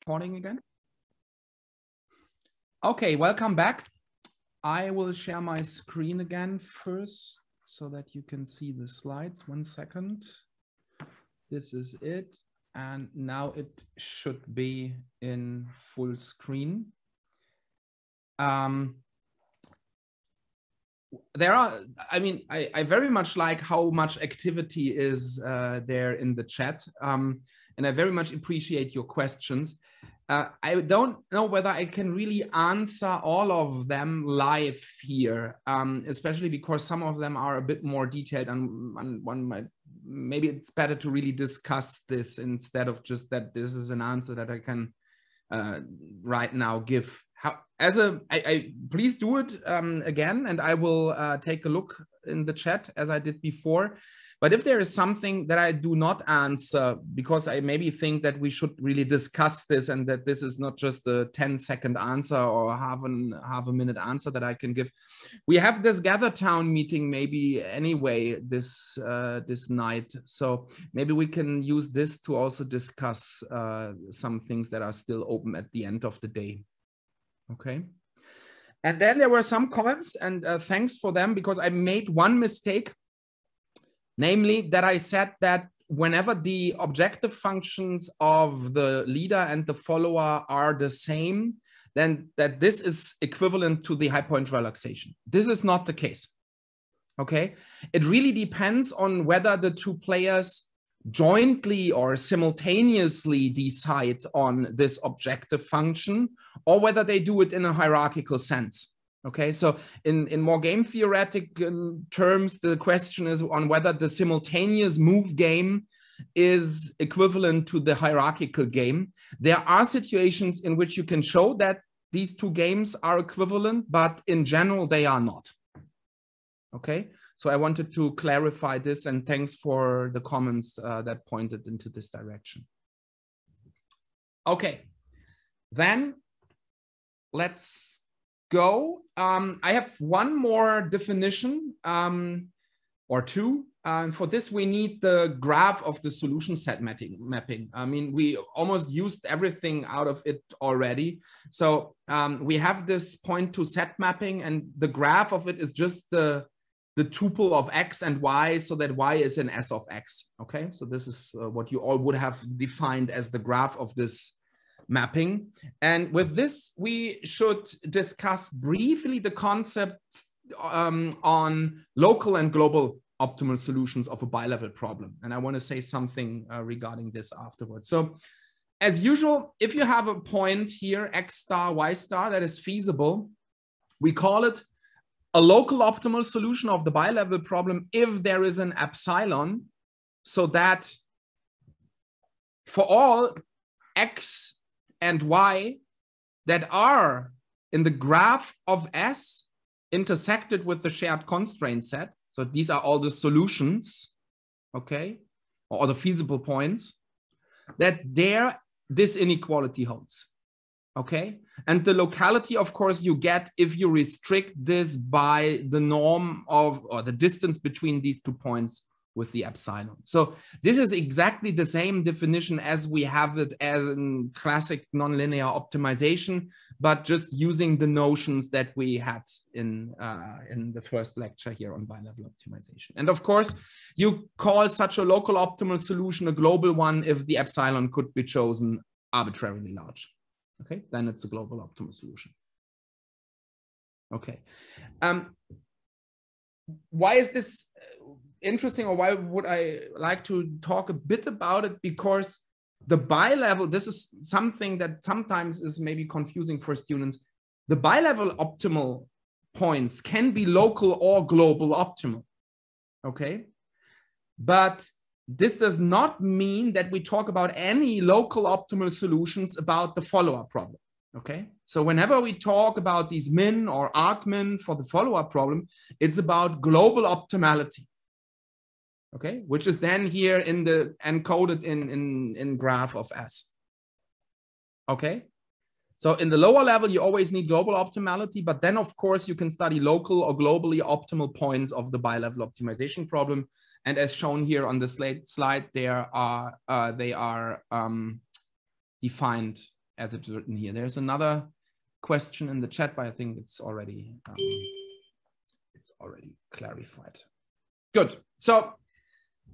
Recording again. Okay, welcome back. I will share my screen again first so that you can see the slides. 1 second. This is it. And now it should be in full screen. There are, I mean, I very much like how much activity is there in the chat. And I very much appreciate your questions. I don't know whether I can really answer all of them live here, especially because some of them are a bit more detailed and one might, maybe it's better to really discuss this instead of just that this is an answer that I can right now give. Please do it again, and I will take a look in the chat as I did before. But if there is something that I do not answer, because I maybe think that we should really discuss this and that this is not just a 10-second answer or half a minute answer that I can give. We have this Gather Town meeting maybe anyway this night. So maybe we can use this to also discuss some things that are still open at the end of the day. Okay. And then there were some comments, and thanks for them, because I made one mistake. Namely, that I said that whenever the objective functions of the leader and the follower are the same, then that this is equivalent to the high point relaxation. This is not the case. Okay, it really depends on whether the two players jointly or simultaneously decide on this objective function, or whether they do it in a hierarchical sense. Okay, so in more game theoretic terms, the question is on whether the simultaneous move game is equivalent to the hierarchical game. There are situations in which you can show that these two games are equivalent, but in general, they are not. Okay, so I wanted to clarify this, and thanks for the comments that pointed into this direction. Okay, then let's go. I have one more definition or two. For this, we need the graph of the solution set mapping. I mean, we almost used everything out of it already. So we have this point to set mapping, and the graph of it is just the tuple of x and y, so that y is in S of x. Okay, so this is what you all would have defined as the graph of this mapping. And with this, we should discuss briefly the concepts on local and global optimal solutions of a bilevel problem. And I want to say something regarding this afterwards. So as usual, if you have a point here, x star, y star, that is feasible, we call it a local optimal solution of the bilevel problem if there is an epsilon, so that for all x and y that are in the graph of S intersected with the shared constraint set. So these are all the solutions, okay, or the feasible points, that there this inequality holds, okay? And the locality, of course, you get if you restrict this by the norm of, or the distance between these 2 points with the epsilon. So this is exactly the same definition as we have it as in classic nonlinear optimization, but just using the notions that we had in the first lecture here on bilevel optimization. And of course, you call such a local optimal solution a global one if the epsilon could be chosen arbitrarily large. Okay, then it's a global optimal solution. Okay. Why is this interesting, or why would I like to talk a bit about it? Because the bilevel, this is something that sometimes is maybe confusing for students. The bilevel optimal points can be local or global optimal, okay? But this does not mean that we talk about any local optimal solutions about the follower problem, okay? So whenever we talk about these min or argmin for the follower problem, it's about global optimality. Okay, which is then here in the encoded in graph of S. Okay, so in the lower level, you always need global optimality, but then of course you can study local or globally optimal points of the bilevel optimization problem. And as shown here on the slide, they are defined as it's written here. There's another question in the chat, but I think it's already clarified. Good. So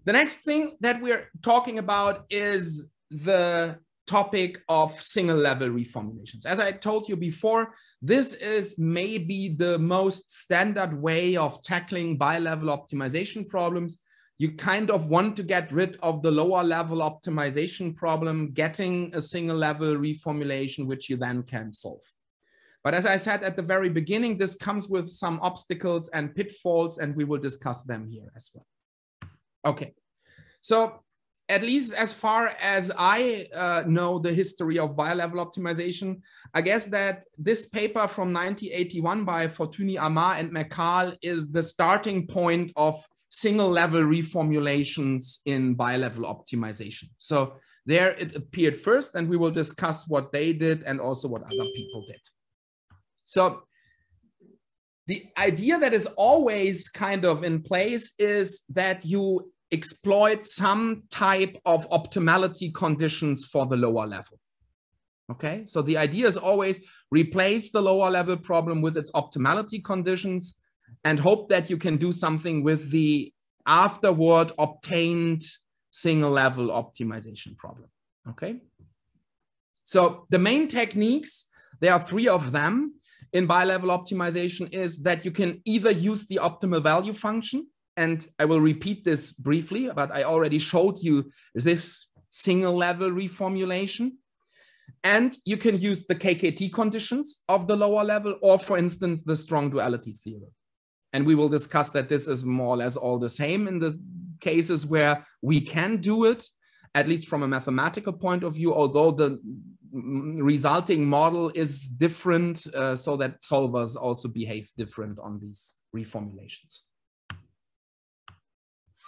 the next thing that we're talking about is the topic of single level reformulations. As I told you before, this is maybe the most standard way of tackling bilevel optimization problems. You kind of want to get rid of the lower level optimization problem, getting a single level reformulation, which you then can solve. But as I said at the very beginning, this comes with some obstacles and pitfalls, and we will discuss them here as well. Okay, so at least as far as I know the history of bilevel optimization, I guess that this paper from 1981 by Fortuny, Amar, and McCall is the starting point of single level reformulations in bilevel optimization. So there it appeared first, and we will discuss what they did and also what other people did. So the idea that is always kind of in place is that you exploit some type of optimality conditions for the lower level. Okay, so the idea is always replace the lower level problem with its optimality conditions and hope that you can do something with the afterward obtained single level optimization problem. Okay, so the main techniques, there are 3 of them in bilevel optimization, is that you can either use the optimal value function, and I will repeat this briefly, but I already showed you this single level reformulation. And you can use the KKT conditions of the lower level, or for instance, the strong duality theorem. And we will discuss that this is more or less all the same in the cases where we can do it, at least from a mathematical point of view, although the resulting model is different, so that solvers also behave different on these reformulations.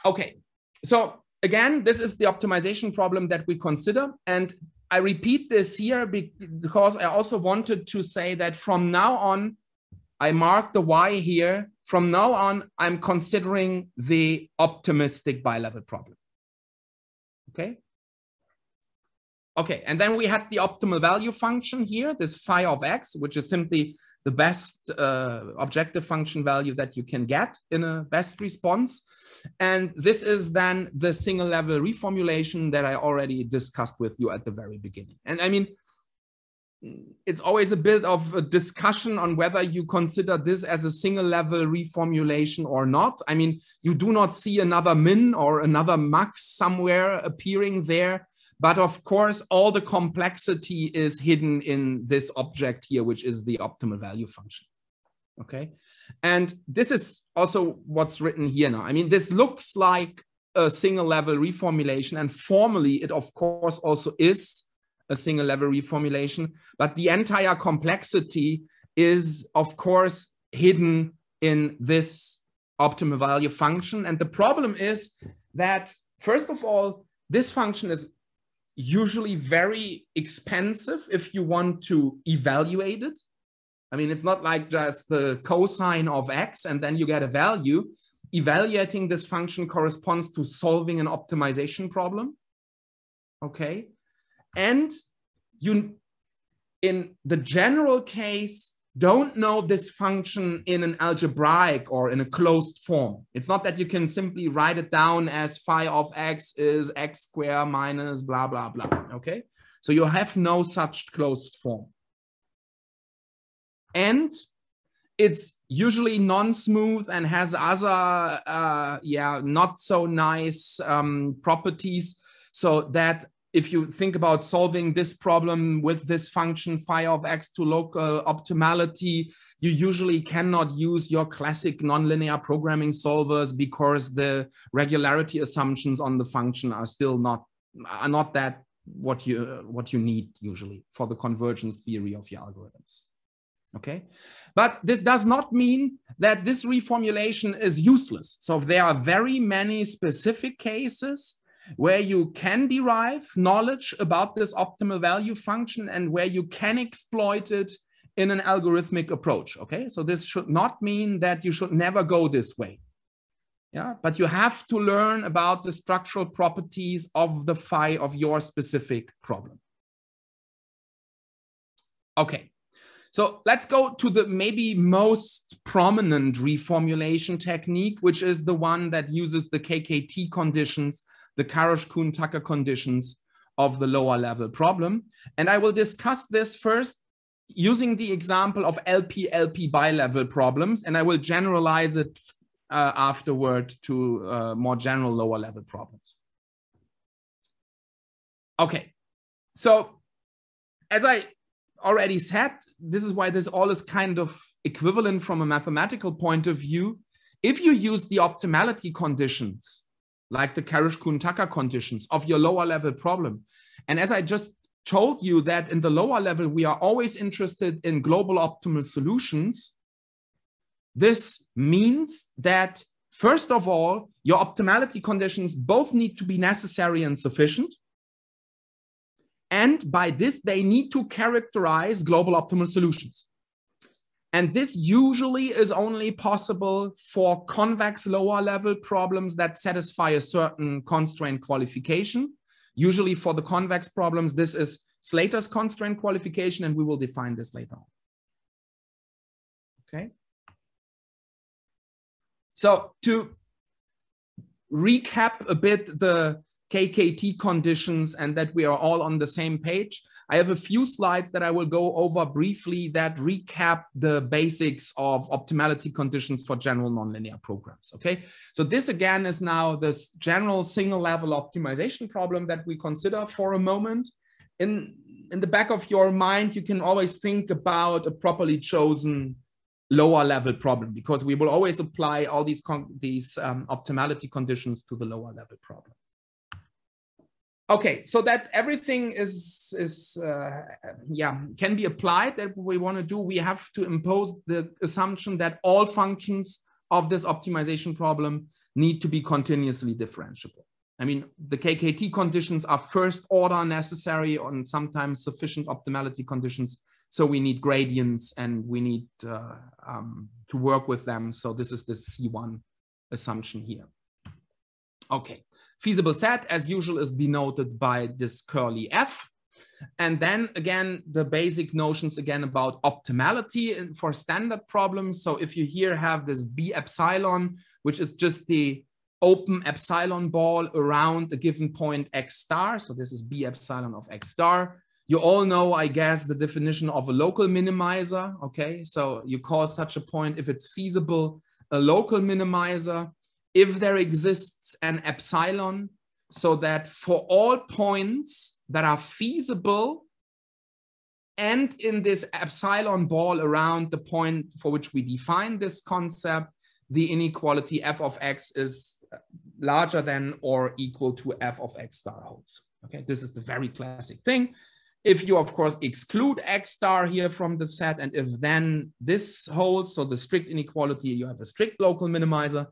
Okay, so again, this is the optimization problem that we consider. And I repeat this here because I also wanted to say that from now on, I mark the Y here. From now on, I'm considering the optimistic bilevel problem. Okay. Okay, and then we had the optimal value function here, this phi of x, which is simply the best objective function value that you can get in a best response. And this is then the single level reformulation that I already discussed with you at the very beginning. And I mean, it's always a bit of a discussion on whether you consider this as a single level reformulation or not. I mean, you do not see another min or another max somewhere appearing there. But of course, all the complexity is hidden in this object here, which is the optimal value function. Okay. And this is also what's written here now. I mean, this looks like a single level reformulation, and formally it of course also is a single level reformulation, but the entire complexity is of course hidden in this optimal value function. And the problem is that, first of all, this function is usually very expensive if you want to evaluate it. I mean, it's not like just the cosine of x and then you get a value. Evaluating this function corresponds to solving an optimization problem. Okay. And you, in the general case, don't know this function in an algebraic or in a closed form. It's not that you can simply write it down as phi of x is x squared minus blah, blah, blah. Okay. So you have no such closed form. And it's usually non-smooth and has other, not so nice properties, so that if you think about solving this problem with this function phi of x to local optimality, you usually cannot use your classic nonlinear programming solvers because the regularity assumptions on the function are still not that what you need usually for the convergence theory of your algorithms. Okay, but this does not mean that this reformulation is useless. So there are very many specific cases where you can derive knowledge about this optimal value function and where you can exploit it in an algorithmic approach. Okay, so this should not mean that you should never go this way. Yeah, but you have to learn about the structural properties of the phi of your specific problem. Okay, so let's go to the maybe most prominent reformulation technique, which is the one that uses the KKT conditions, the Karosh-Kuhn-Tucker conditions of the lower level problem. And I will discuss this first using the example of LP-LP bilevel problems, and I will generalize it afterward to more general lower level problems. Okay, so as I already said, this is why this all is kind of equivalent from a mathematical point of view. If you use the optimality conditions, like the Karosh-Kuhn-Tucker conditions of your lower level problem, and as I just told you that in the lower level, we are always interested in global optimal solutions, this means that, first of all, your optimality conditions both need to be necessary and sufficient. And by this, they need to characterize global optimal solutions. And this usually is only possible for convex lower level problems that satisfy a certain constraint qualification. Usually for the convex problems, this is Slater's constraint qualification, and we will define this later on. Okay. So to recap a bit the KKT conditions and that we are all on the same page, I have a few slides that I will go over briefly that recap the basics of optimality conditions for general nonlinear programs. Okay, so this again is now this general single level optimization problem that we consider for a moment. In the back of your mind, you can always think about a properly chosen lower level problem, because we will always apply all these optimality conditions to the lower level problem. Okay, so that everything can be applied that we want to do, we have to impose the assumption that all functions of this optimization problem need to be continuously differentiable. I mean, the KKT conditions are first order necessary and sometimes sufficient optimality conditions. So we need gradients and we need to work with them. So this is the C1 assumption here. Okay, feasible set as usual is denoted by this curly F. And then again, the basic notions again about optimality for standard problems. So if you here have this B epsilon, which is just the open epsilon ball around a given point X star. So this is B epsilon of X star. You all know, I guess, the definition of a local minimizer. Okay, so you call such a point, if it's feasible, a local minimizer. If there exists an epsilon, so that for all points that are feasible and in this epsilon ball around the point for which we define this concept, the inequality f of x is larger than or equal to f of x star holds. Okay, this is the very classic thing. If you, of course, exclude x star here from the set, and if then this holds, so the strict inequality, you have a strict local minimizer.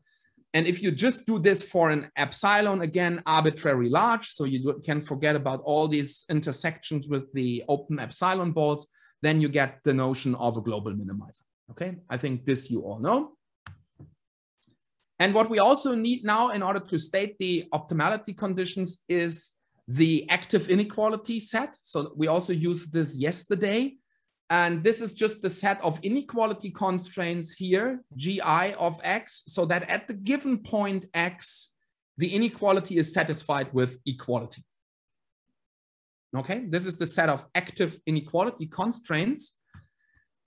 And if you just do this for an epsilon, again, arbitrary large, so you can forget about all these intersections with the open epsilon balls, then you get the notion of a global minimizer. Okay, I think this you all know. And what we also need now in order to state the optimality conditions is the active inequality set. So we also used this yesterday. And this is just the set of inequality constraints here, gi of x, so that at the given point x, the inequality is satisfied with equality. Okay, this is the set of active inequality constraints.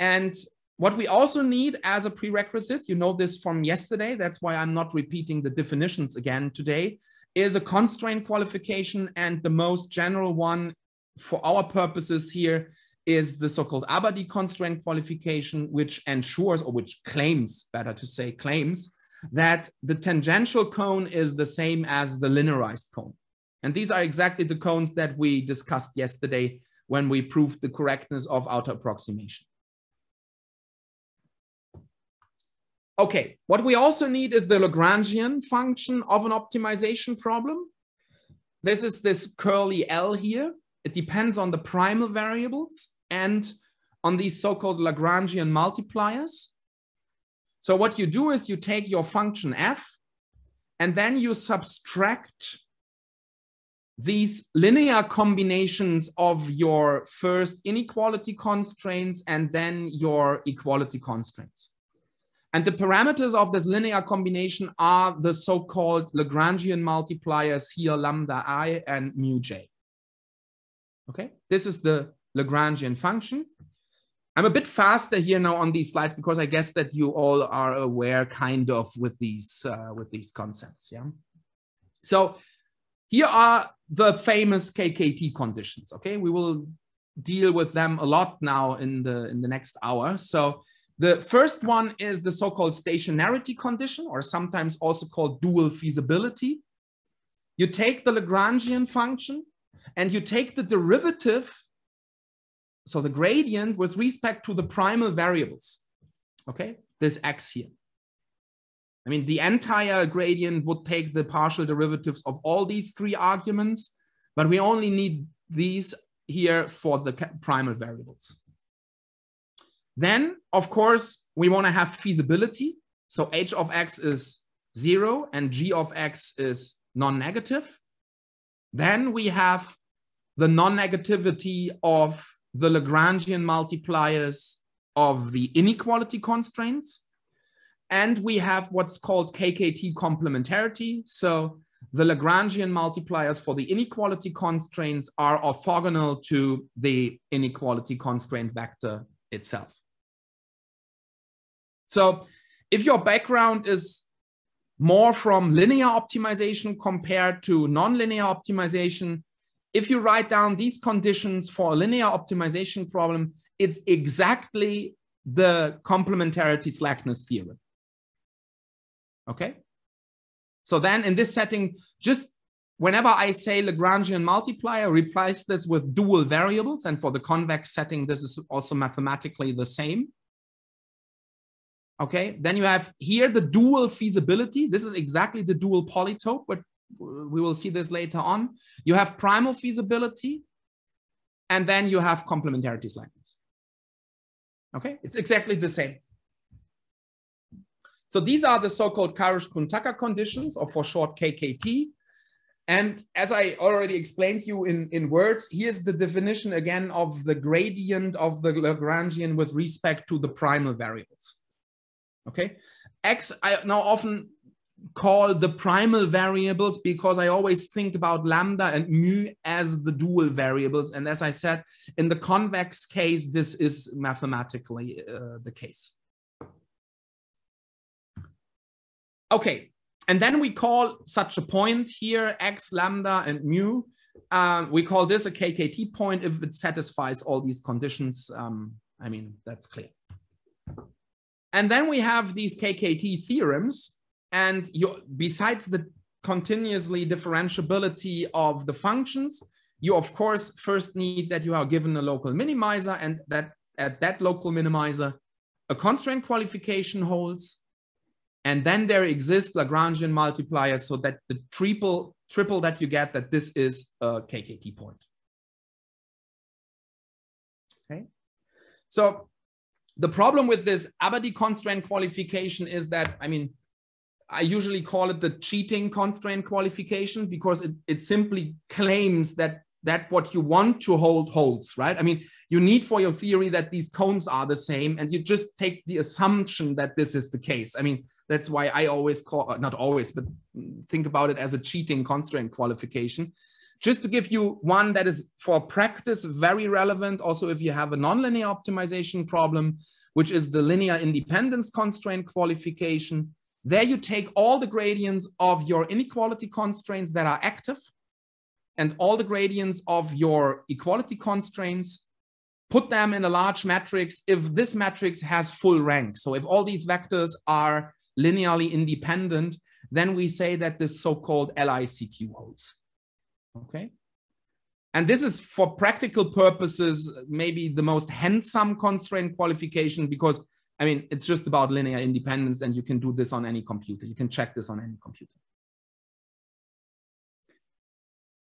And what we also need as a prerequisite, you know this from yesterday, that's why I'm not repeating the definitions again today, is a constraint qualification. And the most general one for our purposes here is the so-called Abadi constraint qualification, which ensures, or which claims, better to say claims, that the tangential cone is the same as the linearized cone. And these are exactly the cones that we discussed yesterday when we proved the correctness of outer approximation. Okay, what we also need is the Lagrangian function of an optimization problem. This is this curly L here. It depends on the primal variables and on these so-called Lagrangian multipliers. So what you do is you take your function f, and then you subtract these linear combinations of your first inequality constraints and then your equality constraints. And the parameters of this linear combination are the so-called Lagrangian multipliers here, lambda I and mu j. Okay, this is the Lagrangian function. I'm a bit faster here now on these slides because I guess that you all are aware kind of with these concepts. Yeah. So here are the famous KKT conditions. Okay, we will deal with them a lot now in the next hour. So the first one is the so-called stationarity condition, or sometimes also called dual feasibility. You take the Lagrangian function and you take the derivative, so the gradient with respect to the primal variables. Okay, this x here. I mean, the entire gradient would take the partial derivatives of all these three arguments, but we only need these here for the primal variables. Then, of course, we want to have feasibility. So h of x is 0 and g of x is non-negative. Then we have the non-negativity of the Lagrangian multipliers of the inequality constraints. And we have what's called KKT complementarity. So the Lagrangian multipliers for the inequality constraints are orthogonal to the inequality constraint vector itself. So if your background is more from linear optimization compared to nonlinear optimization, if you write down these conditions for a linear optimization problem, it's exactly the complementarity slackness theorem. Okay? So then in this setting, just whenever I say Lagrangian multiplier, replace this with dual variables. And for the convex setting, this is also mathematically the same. Okay, then you have here the dual feasibility. This is exactly the dual polytope, but we will see this later on. You have primal feasibility, and then you have complementarity slackness. Okay, it's exactly the same. So these are the so-called Karish-Kuhn-Tucker conditions, or for short KKT. And as I already explained to you in words, here's the definition again of the gradient of the Lagrangian with respect to the primal variables. Okay, X I now often call the primal variables because I always think about lambda and mu as the dual variables. And as I said, in the convex case, this is mathematically the case. Okay, and then we call such a point here X, lambda, and mu. We call this a KKT point if it satisfies all these conditions. I mean, that's clear. And then we have these KKT theorems, and besides the continuously differentiability of the functions, you of course first need that you are given a local minimizer, and that at that local minimizer, a constraint qualification holds, and then there exists Lagrangian multipliers so that the triple that you get, that this is a KKT point. Okay, so the problem with this Abadi constraint qualification is that, I mean, I usually call it the cheating constraint qualification because it simply claims that what you want to hold holds, right? I mean, you need for your theory that these cones are the same, and you just take the assumption that this is the case. I mean, that's why I always call, not always, but think about it as a cheating constraint qualification. Just to give you one that is for practice very relevant, also if you have a nonlinear optimization problem, which is the linear independence constraint qualification. There you take all the gradients of your inequality constraints that are active and all the gradients of your equality constraints, put them in a large matrix if this matrix has full rank. So if all these vectors are linearly independent, then we say that this so-called LICQ holds. Okay, and this is for practical purposes maybe the most handsome constraint qualification because, I mean, it's just about linear independence and you can do this on any computer. You can check this on any computer.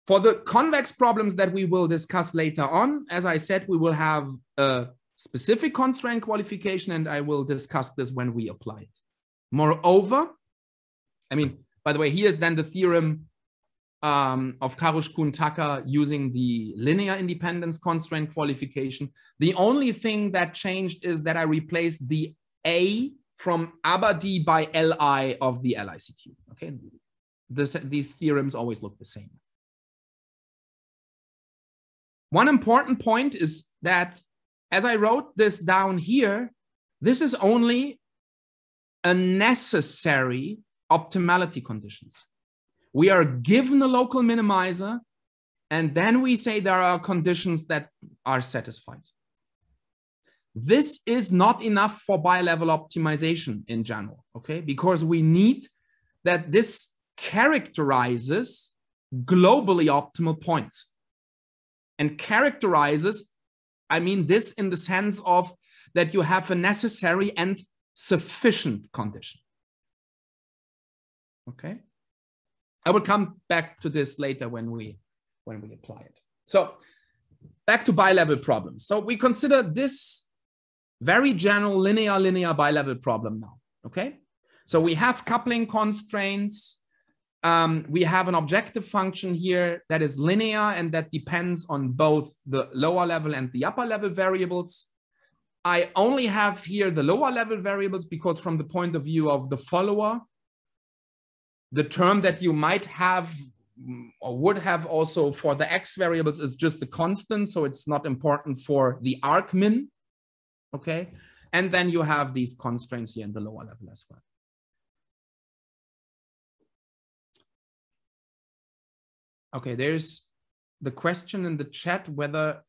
For the convex problems that we will discuss later on, as I said, we will have a specific constraint qualification and I will discuss this when we apply it. Moreover, I mean, by the way, here's then the theorem of Karush-Kuhn-Tucker using the linear independence constraint qualification. The only thing that changed is that I replaced the A from ABBA D by Li of the LICQ. Okay, these theorems always look the same. One important point is that as I wrote this down here, this is only a necessary optimality conditions. We are given a local minimizer, and then we say there are conditions that are satisfied. This is not enough for bilevel optimization in general, okay? Because we need that this characterizes globally optimal points. And characterizes, I mean this in the sense of that you have a necessary and sufficient condition, okay? I will come back to this later when we apply it. So back to bilevel problems. So we consider this very general linear bilevel problem now, okay? So we have coupling constraints. We have an objective function here that is linear and that depends on both the lower level and the upper level variables. I only have here the lower level variables because from the point of view of the follower, the term that you might have or would have also for the x variables is just the constant, so it's not important for the arc min, okay? And then you have these constraints here in the lower level as well. Okay, there's the question in the chat whether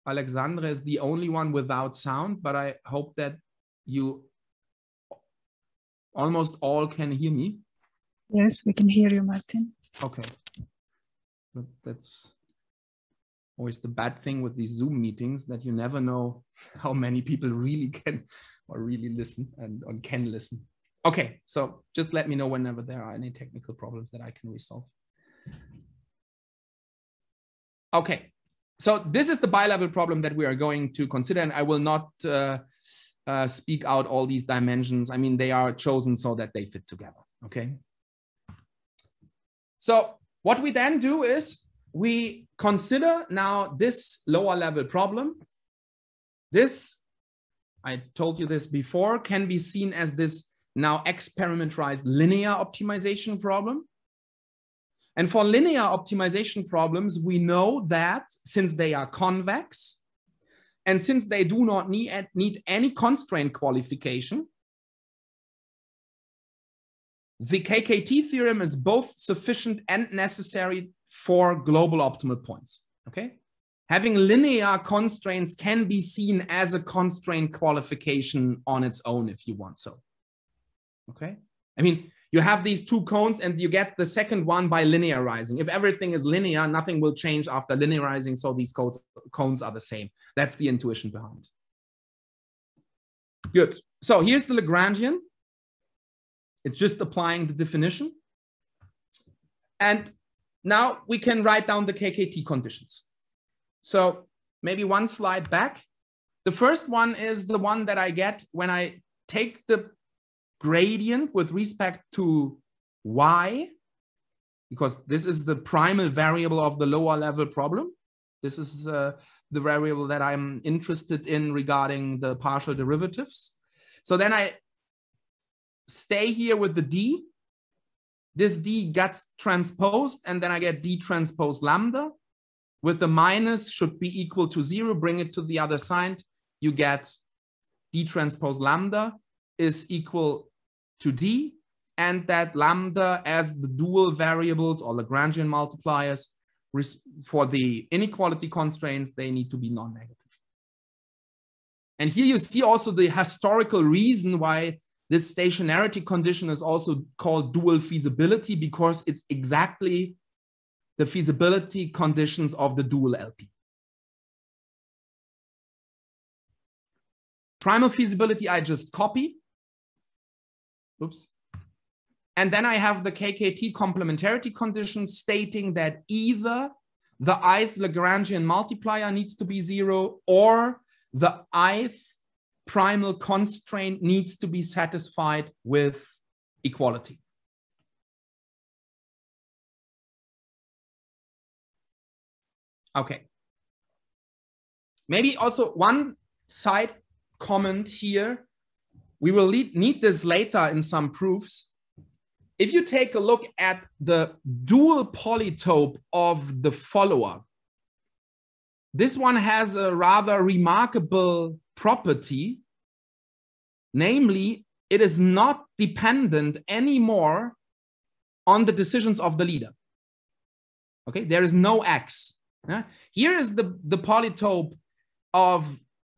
Alexandra is the only one without sound, but I hope that you almost all can hear me. Yes, we can hear you, Martin. Okay. But that's always the bad thing with these Zoom meetings, that you never know how many people really can or really listen and can listen. Okay, so just let me know whenever there are any technical problems that I can resolve. Okay, so this is the bilevel problem that we are going to consider, and I will not speak out all these dimensions. I mean, they are chosen so that they fit together, okay? So what we then do is we consider now this lower level problem. This, I told you this before, can be seen as this now experimentalized linear optimization problem. And for linear optimization problems, we know that since they are convex and since they do not need any constraint qualification, the KKT theorem is both sufficient and necessary for global optimal points, okay? Having linear constraints can be seen as a constraint qualification on its own if you want so, okay? I mean, you have these two cones and you get the second one by linearizing. If everything is linear, nothing will change after linearizing, so these cones are the same. That's the intuition behind. Good, so here's the Lagrangian. It's just applying the definition. And now we can write down the KKT conditions. So maybe one slide back. The first one is the one that I get when I take the gradient with respect to y, because this is the primal variable of the lower level problem. This is the variable that I'm interested in regarding the partial derivatives. So then I stay here with the d. This d gets transposed, and then I get d transpose lambda. With the minus should be equal to 0, bring it to the other side. You get d transpose lambda is equal to d, and that lambda as the dual variables or Lagrangian multipliers for the inequality constraints, they need to be non-negative. And here you see also the historical reason why this stationarity condition is also called dual feasibility, because it's exactly the feasibility conditions of the dual LP. Primal feasibility, I just copy. Oops. And then I have the KKT complementarity condition stating that either the ith Lagrangian multiplier needs to be 0 or the ith primal constraint needs to be satisfied with equality. Okay. Maybe also one side comment here. We will need this later in some proofs. If you take a look at the dual polytope of the follower, this one has a rather remarkable property. Namely, it is not dependent anymore on the decisions of the leader. Okay, there is no X. Here is the polytope of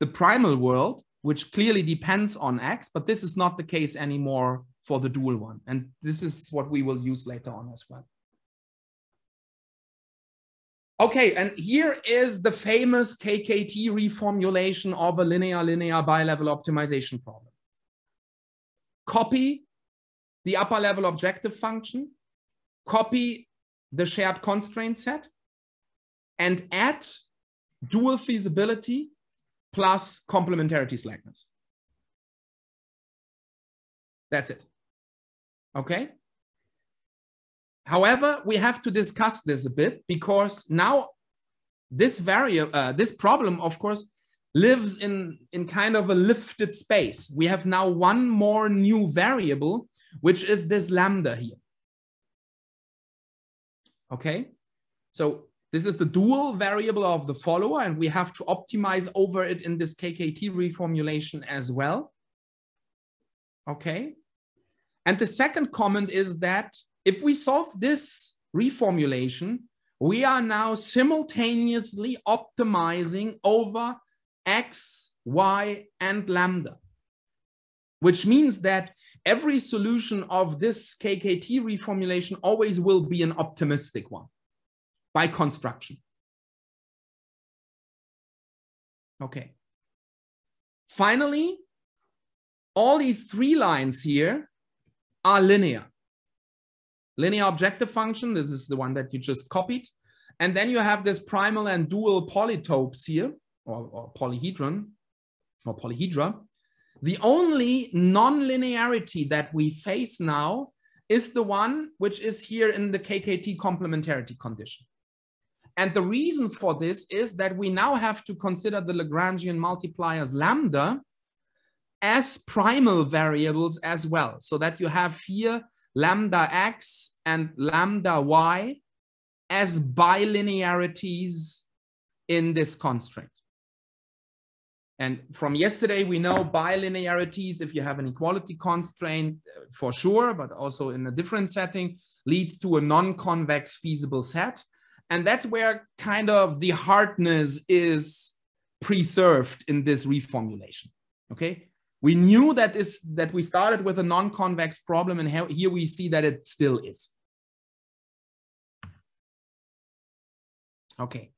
the primal world, which clearly depends on X, but this is not the case anymore for the dual one. And this is what we will use later on as well. Okay, and here is the famous KKT reformulation of a linear bilevel optimization problem. Copy the upper level objective function, copy the shared constraint set, and add dual feasibility plus complementarity slackness. That's it. Okay. However, we have to discuss this a bit because now this problem, of course, lives in kind of a lifted space. We have now one more new variable, which is this lambda here. Okay, so this is the dual variable of the follower, and we have to optimize over it in this KKT reformulation as well. Okay, and the second comment is that if we solve this reformulation, we are now simultaneously optimizing over X, Y, and lambda, which means that every solution of this KKT reformulation always will be an optimistic one by construction. Okay. Finally, all these three lines here are linear. Linear objective function, this is the one that you just copied. And then you have this primal and dual polytopes here, or polyhedron, or polyhedra. The only non-linearity that we face now is the one which is here in the KKT complementarity condition. And the reason for this is that we now have to consider the Lagrangian multipliers lambda as primal variables as well, so that you have here lambda x and lambda y as bilinearities in this constraint. And from yesterday, we know bilinearities, if you have an equality constraint for sure, but also in a different setting, leads to a non-convex feasible set. And that's where kind of the hardness is preserved in this reformulation, okay? We knew that we started with a non-convex problem, and here we see that it still is. Okay.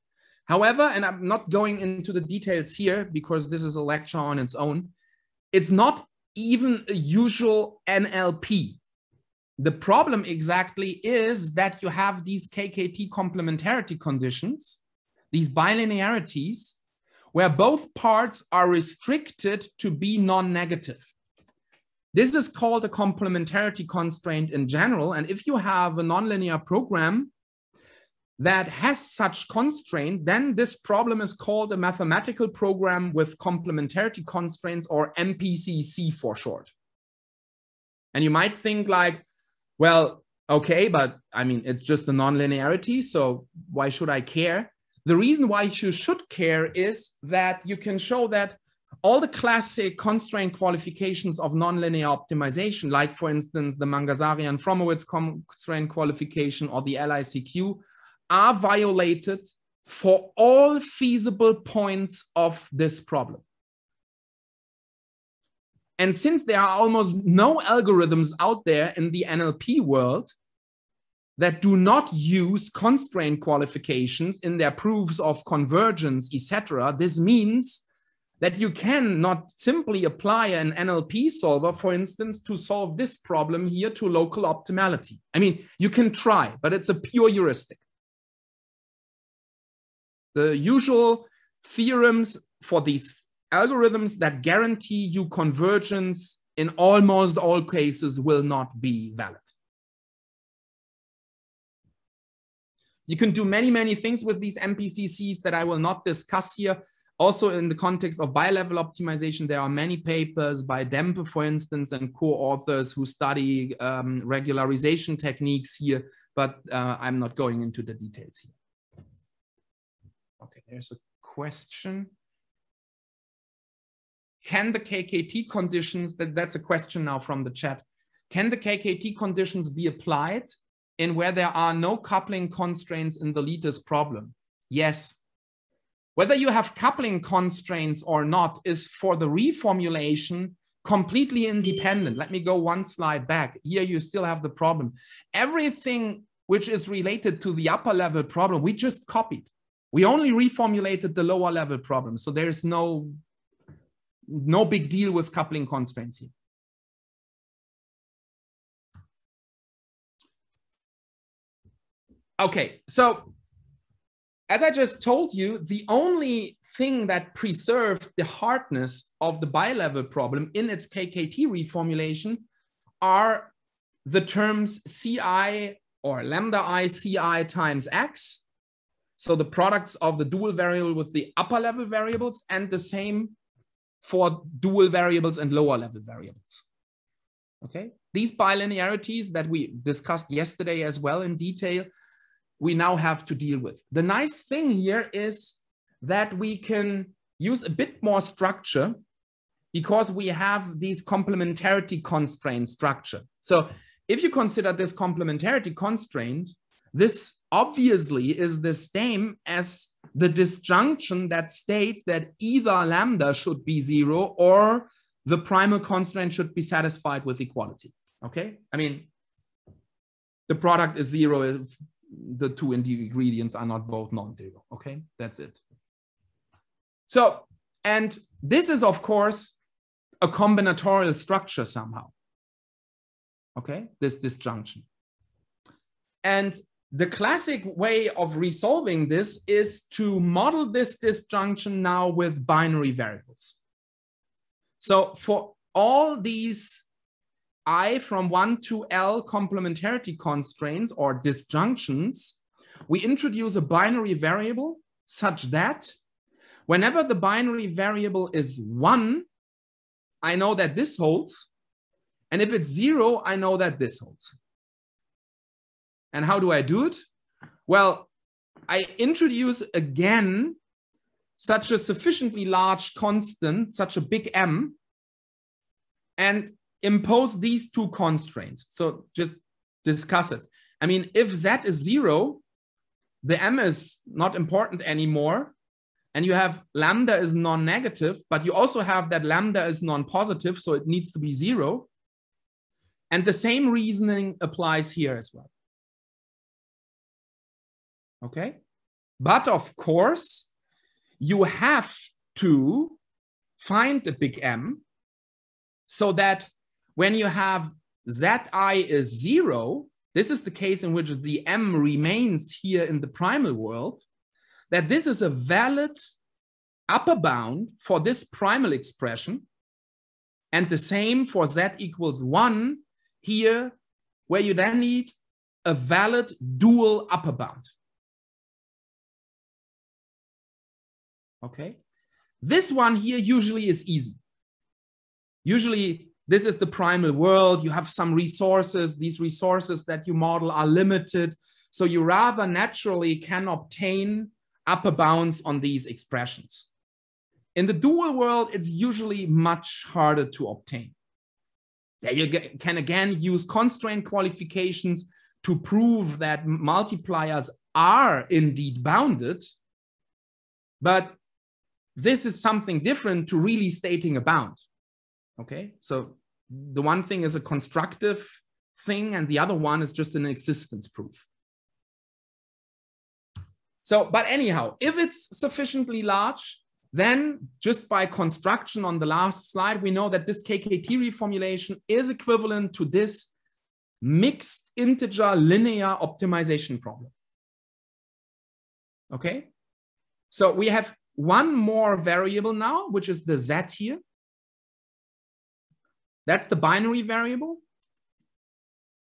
However, and I'm not going into the details here because this is a lecture on its own, it's not even a usual NLP. The problem exactly is that you have these KKT complementarity conditions, these bilinearities, where both parts are restricted to be non-negative. This is called a complementarity constraint in general. And if you have a nonlinear program that has such constraint, then this problem is called a mathematical program with complementarity constraints, or MPCC for short. And you might think like, well, okay, but I mean, it's just a nonlinearity, so why should I care? The reason why you should care is that you can show that all the classic constraint qualifications of nonlinear optimization, like for instance, the Mangasarian-Fromowitz constraint qualification or the LICQ, are violated for all feasible points of this problem. And since there are almost no algorithms out there in the NLP world that do not use constraint qualifications in their proofs of convergence, etc., this means that you cannot simply apply an NLP solver, for instance, to solve this problem here to local optimality. I mean, you can try, but it's a pure heuristic. The usual theorems for these algorithms that guarantee you convergence in almost all cases will not be valid. You can do many, many things with these MPCCs that I will not discuss here. Also, in the context of bilevel optimization, there are many papers by Dempe, for instance, and co-authors who study regularization techniques here, but I'm not going into the details here. Okay, there's a question. Can the KKT conditions, that's a question now from the chat, can the KKT conditions be applied in where there are no coupling constraints in the lattice problem? Yes. Whether you have coupling constraints or not is for the reformulation completely independent. Let me go one slide back. Here you still have the problem. Everything which is related to the upper level problem, we just copied. We only reformulated the lower level problem. So there's no big deal with coupling constraints here. Okay, so as I just told you, the only thing that preserved the hardness of the bilevel problem in its KKT reformulation are the terms Ci or lambda I Ci times x. So the products of the dual variable with the upper level variables, and the same for dual variables and lower level variables. Okay, these bilinearities that we discussed yesterday as well in detail, we now have to deal with. The nice thing here is that we can use a bit more structure because we have these complementarity constraint structure. So if you consider this complementarity constraint, this obviously is the same as the disjunction that states that either lambda should be 0 or the primal constraint should be satisfied with equality. Okay, I mean, the product is 0 if the two ingredients are not both non-zero. Okay, that's it. So, and this is of course a combinatorial structure somehow. Okay, this disjunction. And the classic way of resolving this is to model this disjunction now with binary variables. So for all these I from 1 to L complementarity constraints or disjunctions, we introduce a binary variable such that whenever the binary variable is 1, I know that this holds. And if it's 0, I know that this holds. And how do I do it? Well, I introduce again such a sufficiently large constant, such a big M, and impose these two constraints. So just discuss it. I mean, if Z is 0, the M is not important anymore. And you have lambda is non-negative, but you also have that lambda is non-positive, so it needs to be 0. And the same reasoning applies here as well. Okay, but of course, you have to find a big M so that when you have Zi is 0, this is the case in which the M remains here in the primal world, that this is a valid upper bound for this primal expression, and the same for Z equals 1 here, where you then need a valid dual upper bound. Okay, this one here usually is easy. Usually this is the primal world. You have some resources. These resources that you model are limited. So you rather naturally can obtain upper bounds on these expressions. In the dual world, it's usually much harder to obtain. There you can again use constraint qualifications to prove that multipliers are indeed bounded. But this is something different to really stating a bound. Okay, so the one thing is a constructive thing and the other one is just an existence proof. So, but anyhow, if it's sufficiently large, then just by construction on the last slide, we know that this KKT reformulation is equivalent to this mixed integer linear optimization problem. Okay, so we have one more variable now, which is the Z here. That's the binary variable.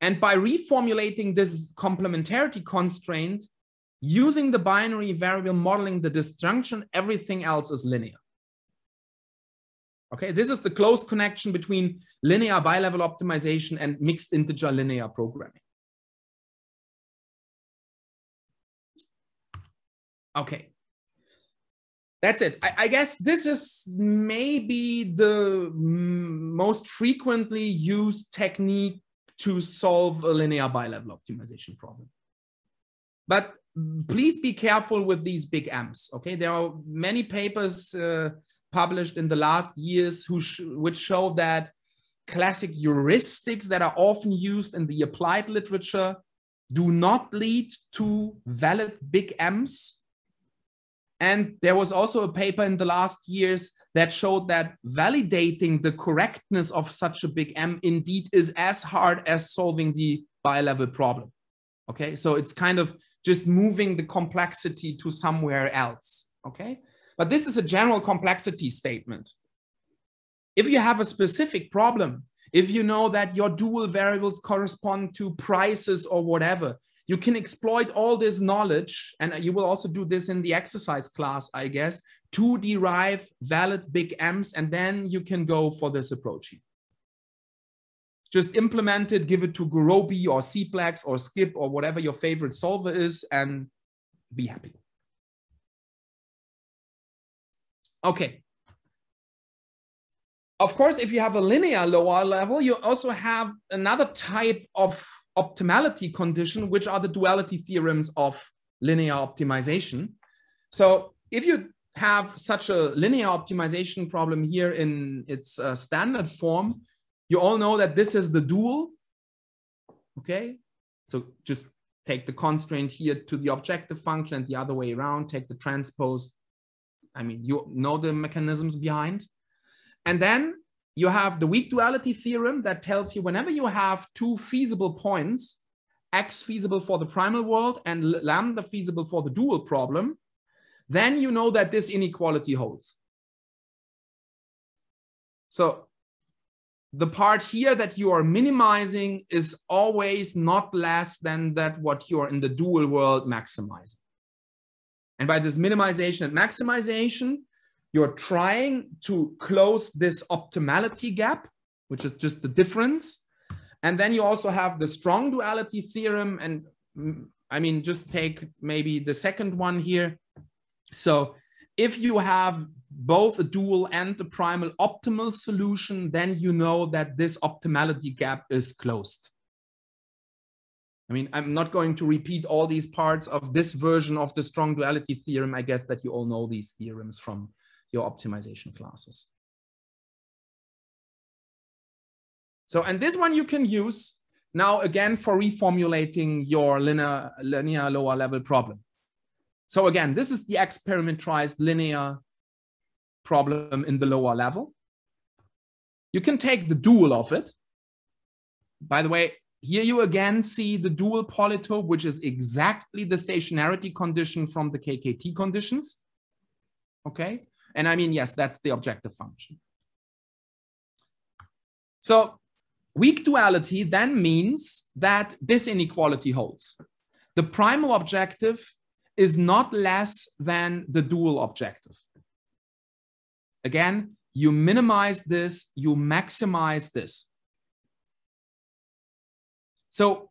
And by reformulating this complementarity constraint, using the binary variable modeling the disjunction, everything else is linear. Okay, this is the close connection between linear bilevel optimization and mixed integer linear programming. Okay, that's it. I guess this is maybe the most frequently used technique to solve a linear bilevel optimization problem. But please be careful with these big M's. Okay, there are many papers published in the last years which show that classic heuristics that are often used in the applied literature do not lead to valid big M's. And there was also a paper in the last years that showed that validating the correctness of such a big M indeed is as hard as solving the bilevel problem. Okay, so it's kind of just moving the complexity to somewhere else. Okay, but this is a general complexity statement. If you have a specific problem, if you know that your dual variables correspond to prices or whatever, you can exploit all this knowledge, and you will also do this in the exercise class, I guess, to derive valid big M's, and then you can go for this approach here. Just implement it, give it to Gurobi or Cplex or Skip or whatever your favorite solver is, and be happy. Okay. Of course, if you have a linear lower level, you also have another type of optimality condition, which are the duality theorems of linear optimization. So if you have such a linear optimization problem here in its standard form, you all know that this is the dual. Okay, so just take the constraint here to the objective function and the other way around, take the transpose. I mean, you know the mechanisms behind. And then you have the weak duality theorem that tells you whenever you have two feasible points, X feasible for the primal world and lambda feasible for the dual problem, then you know that this inequality holds. So the part here that you are minimizing is always not less than that what you are in the dual world maximizing. And by this minimization and maximization, you're trying to close this optimality gap, which is just the difference. And then you also have the strong duality theorem. And I mean, just take maybe the second one here. So if you have both a dual and a primal optimal solution, then you know that this optimality gap is closed. I mean, I'm not going to repeat all these parts of this version of the strong duality theorem. I guess that you all know these theorems from your optimization classes. So, and this one you can use now again for reformulating your linear lower level problem. So again, this is the experimentized linear problem in the lower level. You can take the dual of it. By the way, here you again see the dual polytope, which is exactly the stationarity condition from the KKT conditions. Okay. And I mean, yes, that's the objective function. So weak duality then means that this inequality holds. The primal objective is not less than the dual objective. Again, you minimize this, you maximize this. So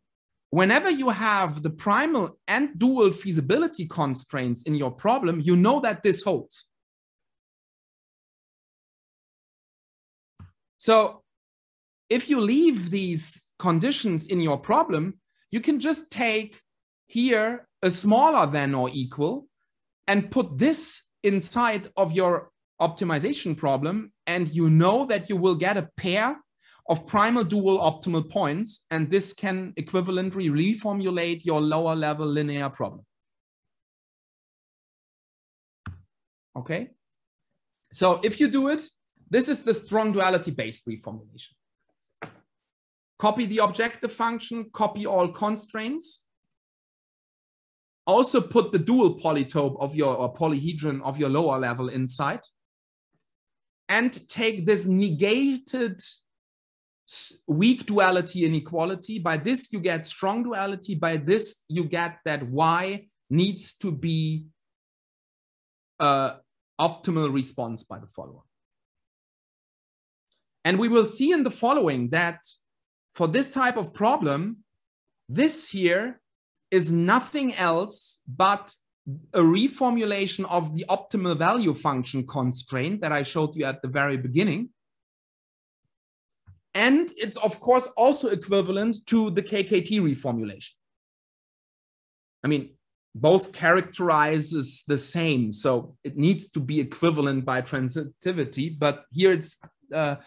whenever you have the primal and dual feasibility constraints in your problem, you know that this holds. So if you leave these conditions in your problem, you can just take here a smaller than or equal and put this inside of your optimization problem, and you know that you will get a pair of primal dual optimal points, and this can equivalently reformulate your lower level linear problem. Okay, so if you do it, this is the strong duality based reformulation. Copy the objective function, copy all constraints. Also put the dual polytope of your or polyhedron of your lower level inside. And take this negated weak duality inequality. By this you get strong duality. By this you get that y needs to be an optimal response by the follower. And we will see in the following that for this type of problem, this here is nothing else but a reformulation of the optimal value function constraint that I showed you at the very beginning. And it's, of course, also equivalent to the KKT reformulation. I mean, both characterizes the same, so it needs to be equivalent by transitivity, but here it's a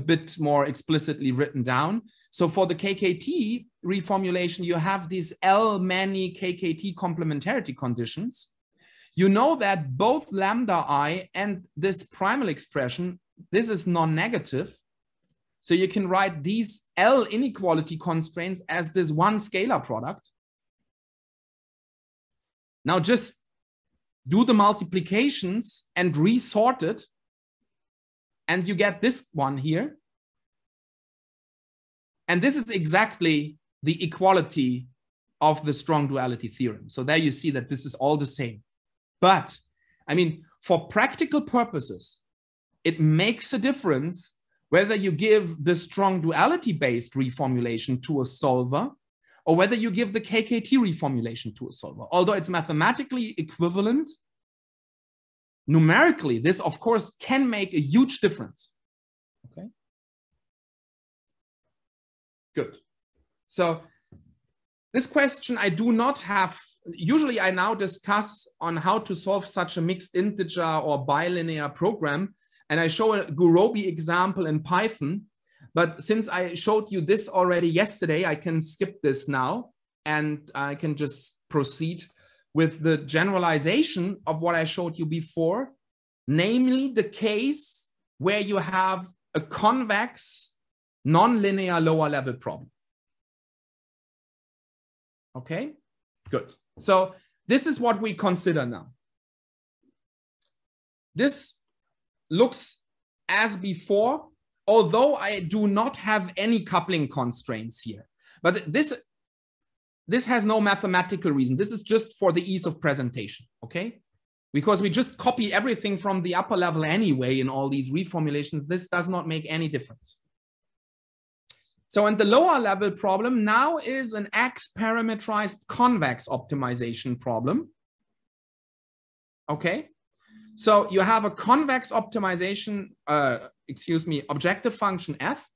bit more explicitly written down. So for the KKT reformulation, you have these L many KKT complementarity conditions. You know that both lambda I and this primal expression, this is non-negative. So you can write these L inequality constraints as this one scalar product. Now just do the multiplications and resort it, and you get this one here. And this is exactly the equality of the strong duality theorem. So there you see that this is all the same. But I mean, for practical purposes, it makes a difference whether you give the strong duality based reformulation to a solver or whether you give the KKT reformulation to a solver. Although it's mathematically equivalent, numerically, this of course can make a huge difference. Okay. Good. So this question I do not have. Usually I now discuss on how to solve such a mixed integer or bilinear program. And I show a Gurobi example in Python. But since I showed you this already yesterday, I can skip this now. And I can just proceed with the generalization of what I showed you before. Namely, the case where you have a convex non-linear lower level problem. Okay, good. So this is what we consider now. This looks as before, although I do not have any coupling constraints here. But this has no mathematical reason. This is just for the ease of presentation, okay? Because we just copy everything from the upper level anyway in all these reformulations. This does not make any difference. So in the lower level problem now is an X parametrized convex optimization problem. Okay, so you have a convex optimization, objective function f.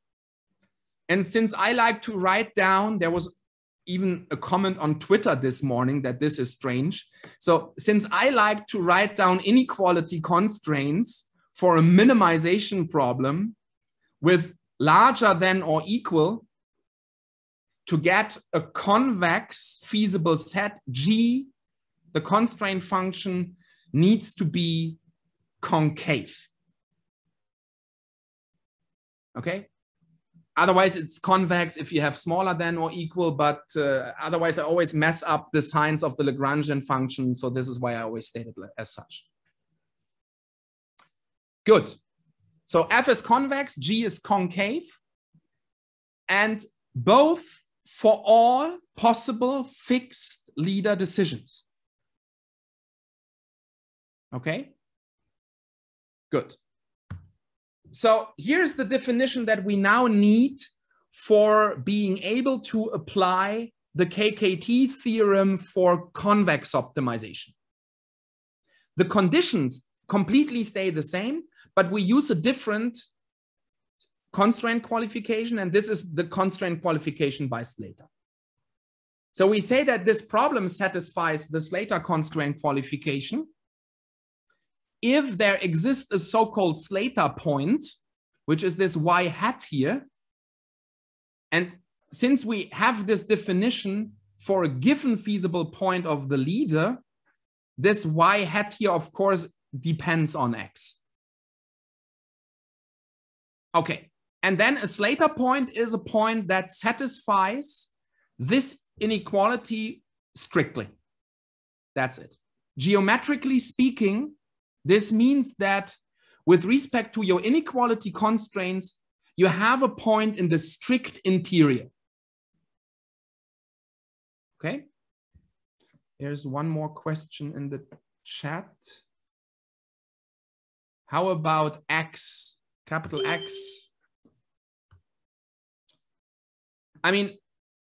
And since I like to write down, there was even a comment on Twitter this morning that this is strange. So since I like to write down inequality constraints for a minimization problem with larger than or equal to get a convex feasible set G, the constraint function needs to be concave. Okay? Otherwise, it's convex if you have smaller than or equal, but otherwise I always mess up the signs of the Lagrangian function. So this is why I always state it as such. Good. So F is convex, G is concave, and both for all possible fixed leader decisions. Okay? Good. So here's the definition that we now need for being able to apply the KKT theorem for convex optimization. The conditions completely stay the same, but we use a different constraint qualification, and this is the constraint qualification by Slater. So we say that this problem satisfies the Slater constraint qualification if there exists a so-called Slater point, which is this y hat here. And since we have this definition for a given feasible point of the leader, this y hat here, of course, depends on x. Okay, and then a Slater point is a point that satisfies this inequality strictly. That's it. Geometrically speaking, this means that with respect to your inequality constraints, you have a point in the strict interior. Okay? There's one more question in the chat. How about X, capital X? I mean,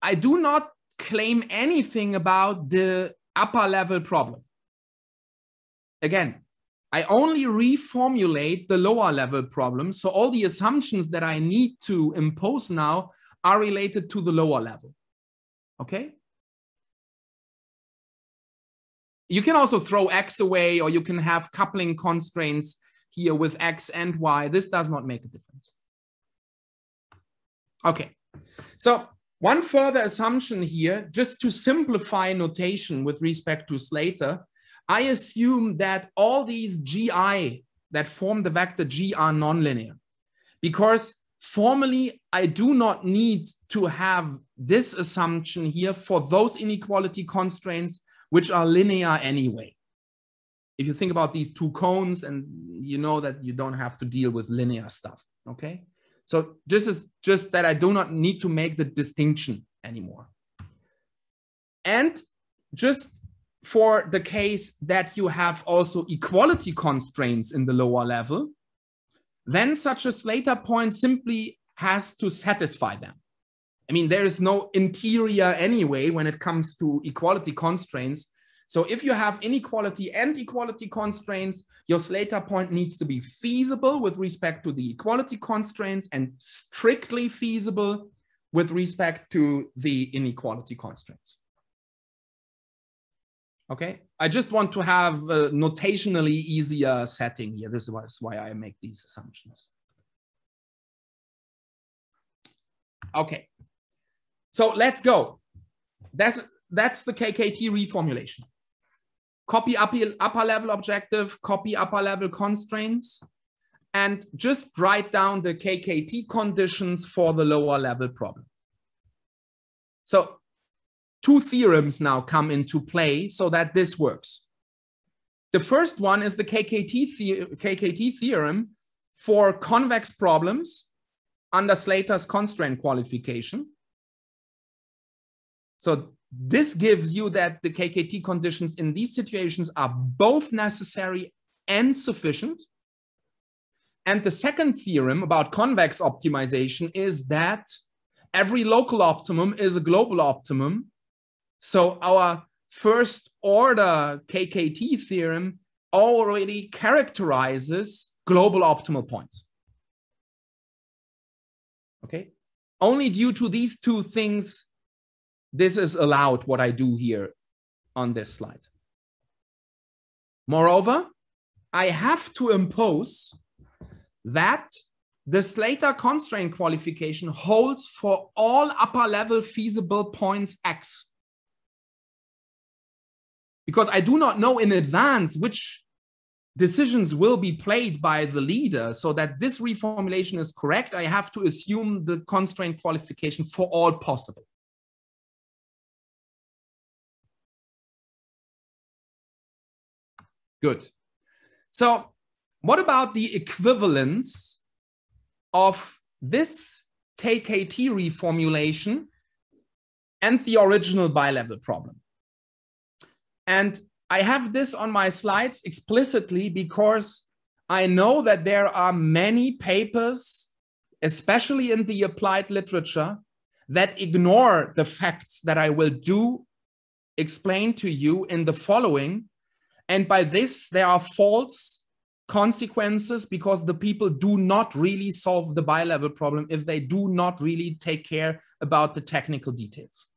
I do not claim anything about the upper level problem. Again, I only reformulate the lower level problem. So all the assumptions that I need to impose now are related to the lower level. Okay? You can also throw X away, or you can have coupling constraints here with X and Y. This does not make a difference. Okay, so one further assumption here, just to simplify notation with respect to Slater, I assume that all these GI that form the vector G are nonlinear, because formally I do not need to have this assumption here for those inequality constraints which are linear anyway. If you think about these two cones, and you know that you don't have to deal with linear stuff, okay? So this is just that I do not need to make the distinction anymore. And just for the case that you have also equality constraints in the lower level, then such a Slater point simply has to satisfy them. I mean, there is no interior anyway when it comes to equality constraints. So if you have inequality and equality constraints, your Slater point needs to be feasible with respect to the equality constraints and strictly feasible with respect to the inequality constraints. Okay, I just want to have a notationally easier setting here. This is why I make these assumptions. Okay, so let's go. That's the KKT reformulation. Copy upper level objective, copy upper level constraints, and just write down the KKT conditions for the lower level problem. So two theorems now come into play so that this works. The first one is the KKT theorem for convex problems under Slater's constraint qualification. So this gives you that the KKT conditions in these situations are both necessary and sufficient. And the second theorem about convex optimization is that every local optimum is a global optimum. So our first order KKT theorem already characterizes global optimal points. Okay, only due to these two things, this is allowed what I do here on this slide. Moreover, I have to impose that the Slater constraint qualification holds for all upper level feasible points X. Because I do not know in advance which decisions will be played by the leader, so that this reformulation is correct, I have to assume the constraint qualification for all possible. Good. So what about the equivalence of this KKT reformulation and the original bilevel problem? And I have this on my slides explicitly because I know that there are many papers, especially in the applied literature, that ignore the facts that I will explain to you in the following. And by this, there are false consequences because the people do not really solve the bilevel problem if they do not really take care about the technical details.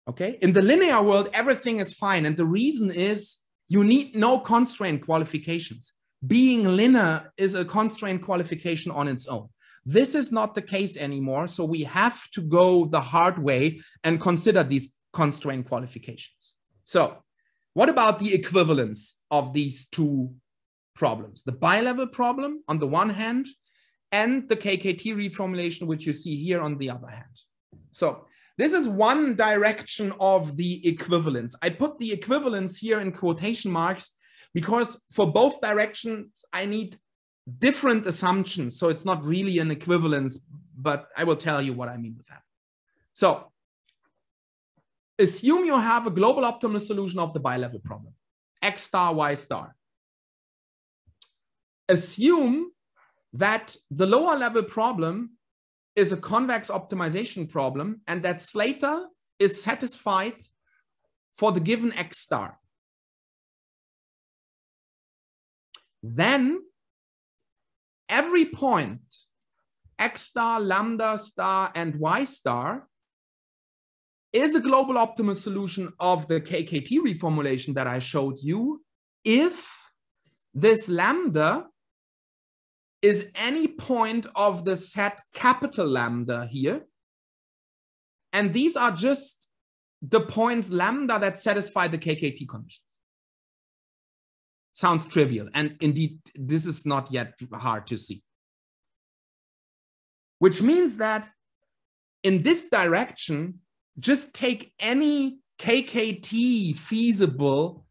Okay, in the linear world, everything is fine. And the reason is you need no constraint qualifications. Being linear is a constraint qualification on its own. This is not the case anymore. So we have to go the hard way and consider these constraint qualifications. So what about the equivalence of these two problems? The bilevel problem on the one hand, and the KKT reformulation, which you see here on the other hand. So this is one direction of the equivalence. I put the equivalence here in quotation marks because for both directions, I need different assumptions. So it's not really an equivalence, but I will tell you what I mean with that. So assume you have a global optimal solution of the bilevel problem, X star, Y star. Assume that the lower level problem is a convex optimization problem and that Slater is satisfied for the given X star. Then every point, X star, lambda star, and Y star is a global optimal solution of the KKT reformulation that I showed you if this lambda is any point of the set capital lambda here. And these are just the points lambda that satisfy the KKT conditions. Sounds trivial. And indeed, this is not yet hard to see. Which means that in this direction, just take any KKT feasible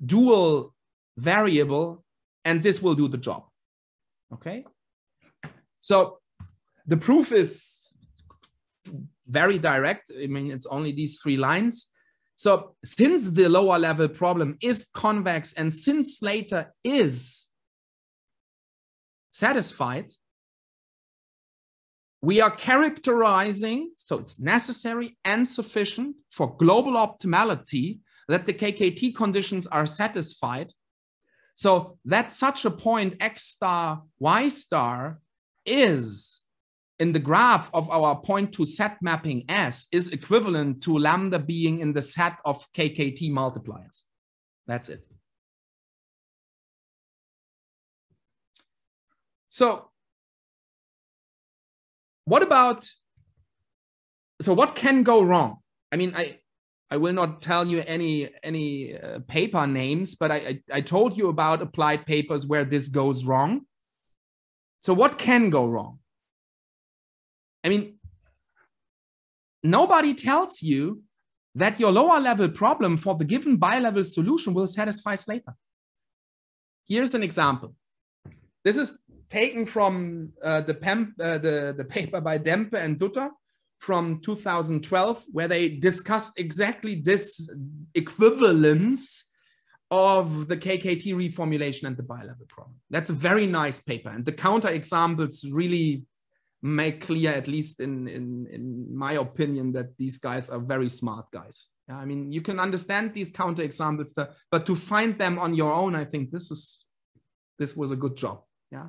dual variable, and this will do the job. Okay? So the proof is very direct. I mean, it's only these 3 lines. So since the lower level problem is convex and since Slater is satisfied, we are characterizing, so it's necessary and sufficient for global optimality that the KKT conditions are satisfied. So that such a point X star, Y star is in the graph of our point to set mapping S is equivalent to lambda being in the set of KKT multipliers. That's it. So what can go wrong? I mean, I will not tell you any paper names, but I told you about applied papers where this goes wrong. So what can go wrong? I mean, nobody tells you that your lower level problem for the given bilevel solution will satisfy Slater. Here's an example. This is taken from the paper by Dempe and Dutter from 2012, where they discussed exactly this equivalence of the KKT reformulation and the bilevel problem. That's a very nice paper. And the counter examples really make clear, at least in my opinion, that these guys are very smart guys. I mean, you can understand these counter examples, but to find them on your own, I think this was a good job. Yeah.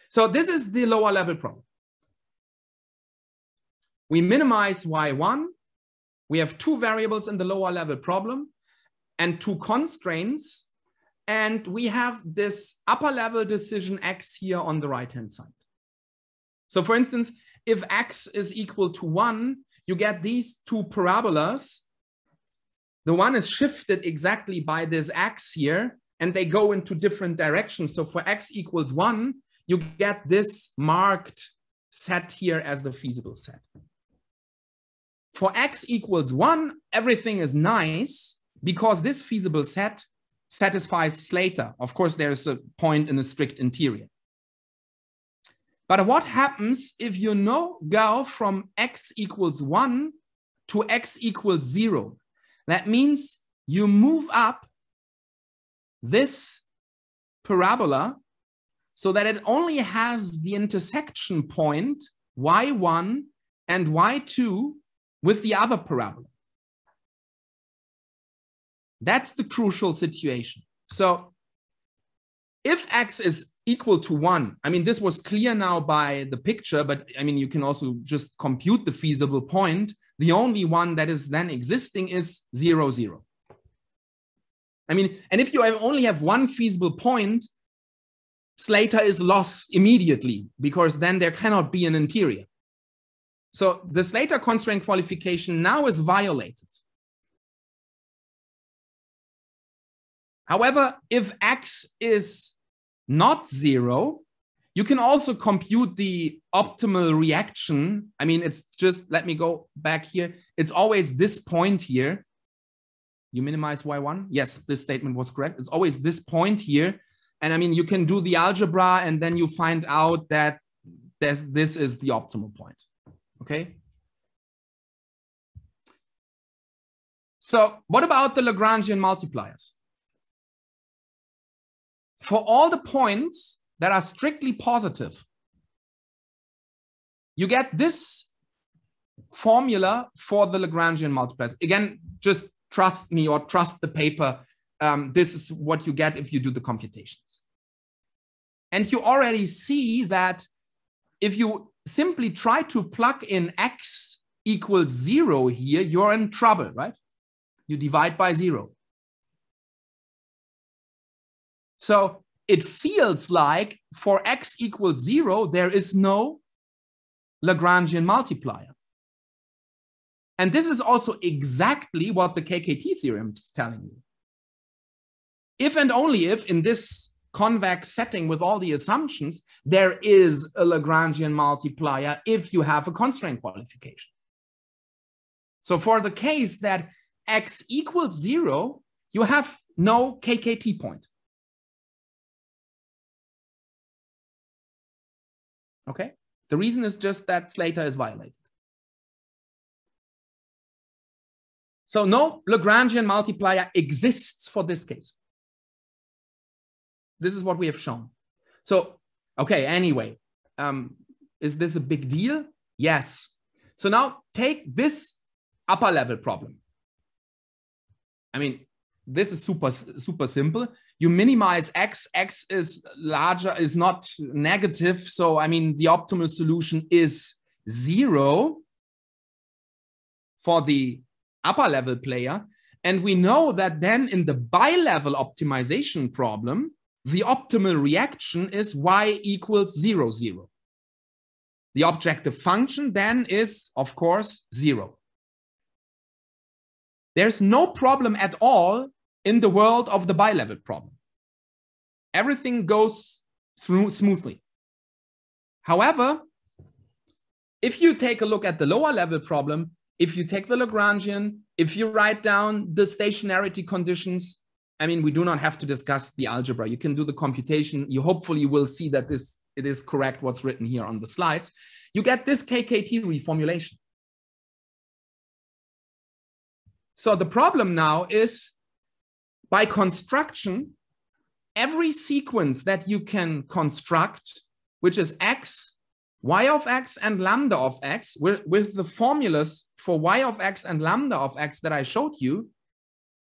So this is the lower level problem. We minimize Y1. We have 2 variables in the lower level problem and 2 constraints. And we have this upper level decision X here on the right-hand side. So for instance, if X is equal to 1, you get these 2 parabolas. The one is shifted exactly by this X here, and they go into different directions. So for X equals 1, you get this marked set here as the feasible set. For X equals 1, everything is nice because this feasible set satisfies Slater. Of course, there's a point in the strict interior. But what happens if you go from X equals 1 to X equals 0? That means you move up this parabola so that it only has the intersection point Y1 and Y2 with the other parabola. That's the crucial situation. So if X is equal to 1, I mean, this was clear now by the picture, but I mean, you can also just compute the feasible point. The only one that is then existing is 0, 0. I mean, and if you only have one feasible point, Slater is lost immediately because then there cannot be an interior. So the Slater constraint qualification now is violated. However, if X is not 0, you can also compute the optimal reaction. I mean, it's just, let me go back here. It's always this point here. You minimize Y1? Yes, this statement was correct. It's always this point here. And I mean, you can do the algebra and then you find out that this is the optimal point. Okay. So what about the Lagrangian multipliers? For all the points that are strictly positive, you get this formula for the Lagrangian multipliers. Again, just trust me or trust the paper. This is what you get if you do the computations. And you already see that if you simply try to plug in x equals 0 here, you're in trouble, right? You divide by 0. So it feels like for x equals 0, there is no Lagrangian multiplier. And this is also exactly what the KKT theorem is telling you. If and only if in this convex setting with all the assumptions, there is a Lagrangian multiplier if you have a constraint qualification. So for the case that x equals 0, you have no KKT point. Okay? The reason is just that Slater is violated. So no Lagrangian multiplier exists for this case. This is what we have shown. So, okay, anyway, is this a big deal? Yes. So now take this upper level problem. I mean, this is super simple. You minimize x, x is larger, is not negative. So, I mean, the optimal solution is 0 for the upper level player. And we know that then in the bilevel optimization problem, the optimal reaction is y equals 0, 0. The objective function then is, of course, 0. There's no problem at all in the world of the bilevel problem. Everything goes through smoothly. However, if you take a look at the lower level problem, if you take the Lagrangian, if you write down the stationarity conditions, I mean, we do not have to discuss the algebra. You can do the computation. You hopefully will see that it is correct what's written here on the slides. You get this KKT reformulation. So the problem now is, by construction, every sequence that you can construct, which is x, y of x, and lambda of x, with the formulas for y of x and lambda of x that I showed you,